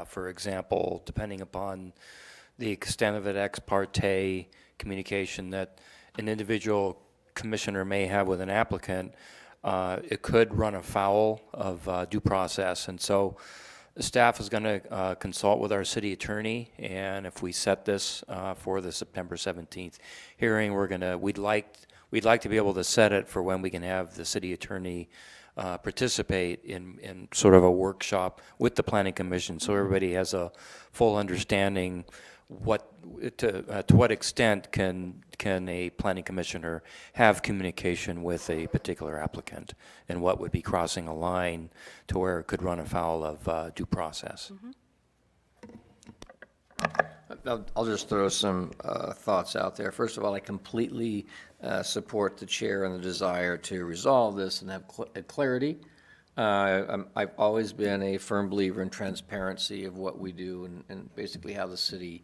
For example, depending upon the extent of an ex parte communication that an individual commissioner may have with an applicant, it could run afoul of due process. And so the staff is going to consult with our city attorney, and if we set this for the September 17th hearing, we'd like to be able to set it for when we can have the city attorney participate in sort of a workshop with the Planning Commission, so everybody has a full understanding to what extent can a planning commissioner have communication with a particular applicant, and what would be crossing a line to where it could run afoul of due process. I'll just throw some thoughts out there. First of all, I completely support the chair and the desire to resolve this and have clarity. I've always been a firm believer in transparency of what we do and basically how the city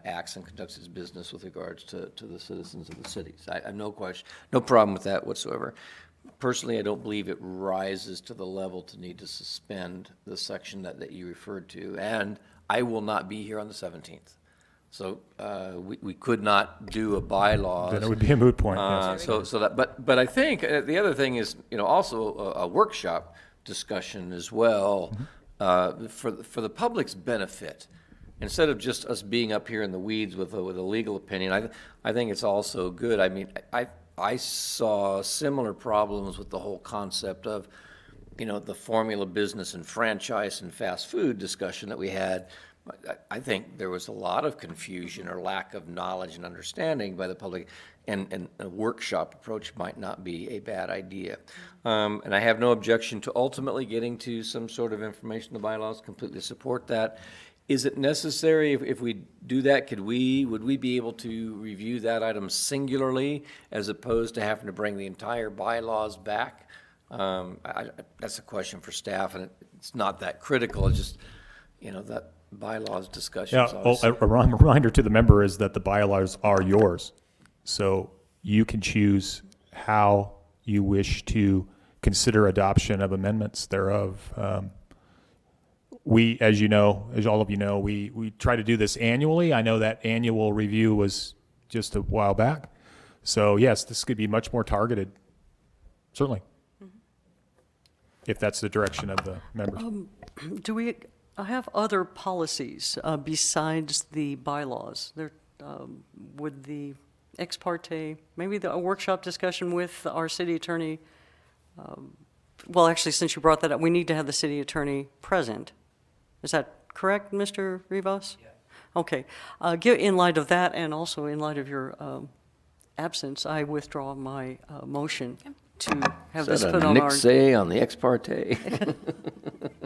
acts and conducts its business with regards to the citizens of the city. So I have no problem with that whatsoever. Personally, I don't believe it rises to the level to need to suspend the section that you referred to, and I will not be here on the 17th. So we could not do a bylaws. Then it would be a moot point, yes. But I think the other thing is, also a workshop discussion as well, for the public's benefit. Instead of just us being up here in the weeds with a legal opinion, I think it's also good. I mean, I saw similar problems with the whole concept of, the formula business and franchise and fast food discussion that we had I think there was a lot of confusion or lack of knowledge and understanding by the public, and a workshop approach might not be a bad idea. And I have no objection to ultimately getting to some sort of information in the bylaws, completely support that. Is it necessary, if we do that, would we be able to review that item singularly as opposed to having to bring the entire bylaws back? That's a question for staff, and it's not that critical, it's just, that bylaws discussion. Yeah, well, a reminder to the member is that the bylaws are yours. So you can choose how you wish to consider adoption of amendments thereof. We, as you know, as all of you know, we try to do this annually. I know that annual review was just a while back. So yes, this could be much more targeted, certainly, if that's the direction of the members. Do we have other policies besides the bylaws? Would the ex parte, maybe a workshop discussion with our city attorney? Well, actually, since you brought that up, we need to have the city attorney present. Is that correct, Mr. Rivas? Yeah. Okay. In light of that, and also in light of your absence, I withdraw my motion to have this put on our... Nixay on the ex parte.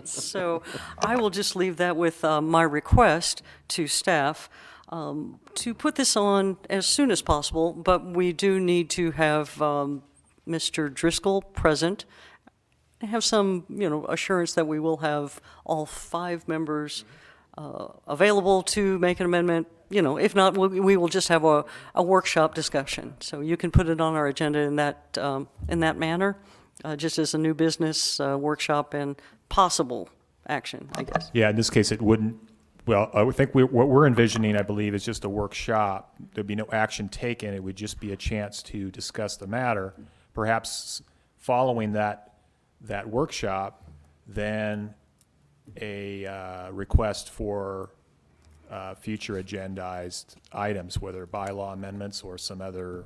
So I will just leave that with my request to staff to put this on as soon as possible, but we do need to have Mr. Driscoll present, have some, assurance that we will have all 5 members available to make an amendment. If not, we will just have a workshop discussion. So you can put it on our agenda in that manner, just as a new business workshop and possible action, I guess. Yeah, in this case, it wouldn't, well, I would think what we're envisioning, I believe, is just a workshop. There'd be no action taken. It would just be a chance to discuss the matter. Perhaps following that workshop, then a request for future agendized items, whether bylaw amendments or some other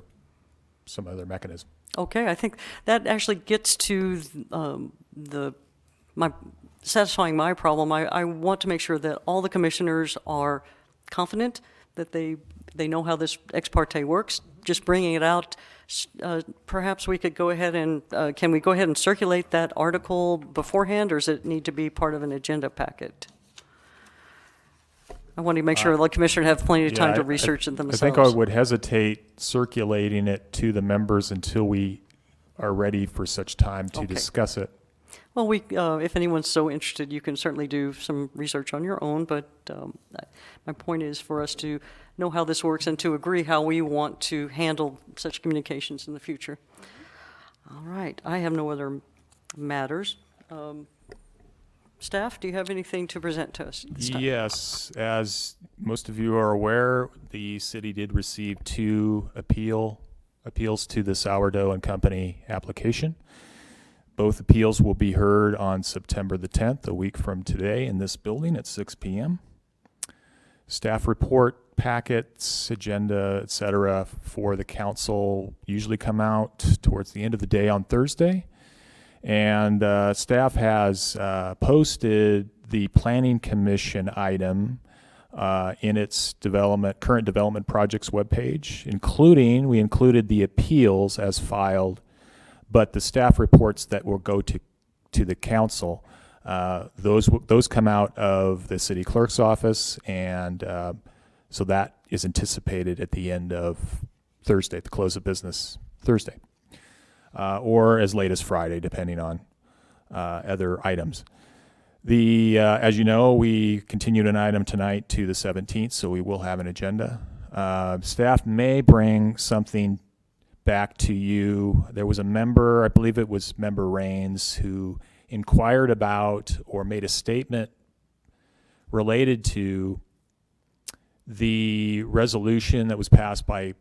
mechanism. Okay, I think that actually gets to satisfying my problem. I want to make sure that all the commissioners are confident that they know how this ex parte works. Just bringing it out, perhaps we could go ahead and, can we go ahead and circulate that article beforehand, or does it need to be part of an agenda packet? I want to make sure the commissioner have plenty of time to research it themselves. I think I would hesitate circulating it to the members until we are ready for such time to discuss it. Well, if anyone's so interested, you can certainly do some research on your own, but my point is for us to know how this works and to agree how we want to handle such communications in the future. All right, I have no other matters. Staff, do you have anything to present to us this time? Yes, as most of you are aware, the city did receive 2 appeals to the Sourdough and Company application. Both appeals will be heard on September the 10th, a week from today, in this building at 6 p.m. Staff report packets, agenda, etc., for the council usually come out towards the end of the day on Thursday. And staff has posted the Planning Commission item in its current development projects webpage, we included the appeals as filed, but the staff reports that will go to the council, those come out of the city clerk's office, and so that is anticipated at the end of Thursday, at the close of business Thursday, or as late as Friday, depending on other items. As you know, we continued an item tonight to the 17th, so we will have an agenda. Staff may bring something back to you. There was a member, I believe it was Member Raines, who inquired about or made a statement related to the resolution that was passed by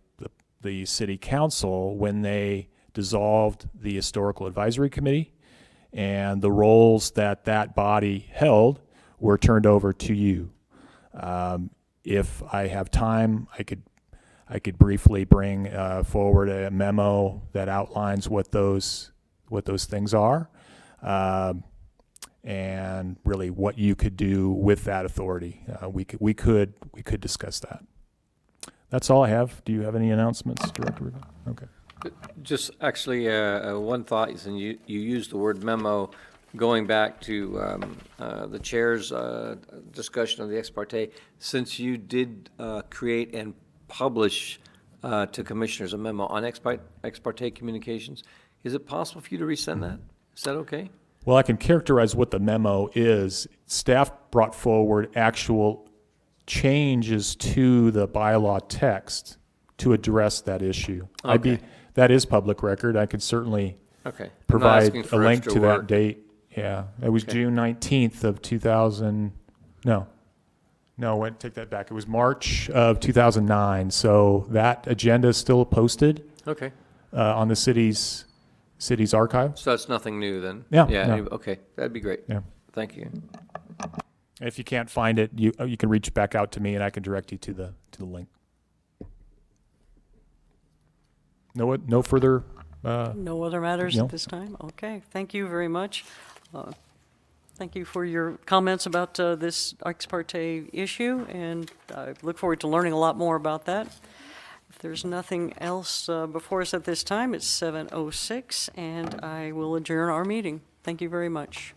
the city council when they dissolved the Historical Advisory Committee, and the roles that body held were turned over to you. If I have time, I could briefly bring forward a memo that outlines what those things are, and really what you could do with that authority. We could discuss that. That's all I have. Do you have any announcements, Director Rubin? Okay. Just actually, one thought, and you used the word memo, going back to the chair's discussion of the ex parte. Since you did create and publish to commissioners a memo on ex parte communications, is it possible for you to resend that? Is that okay? Well, I can characterize what the memo is. Staff brought forward actual changes to the bylaw text to address that issue. Okay. That is public record. I could certainly Okay. I'm not provide asking a for link extra to that work. date. Yeah, it was Okay. June 19th of 2000, no, take that back. It was March of 2009. So that agenda is still posted Okay. on the city's archive. So that's nothing new then? Yeah, Yeah, no. okay, that'd be great. Yeah. Thank you. If you can't find it, you can reach back out to me and I can direct you to the link. No further. No other matters No. at this time? Okay, thank you very much. Thank you for your comments about this ex parte issue, and I look forward to learning a lot more about that. If there's nothing else before us at this time, it's 7:06, and I will adjourn our meeting. Thank you very much.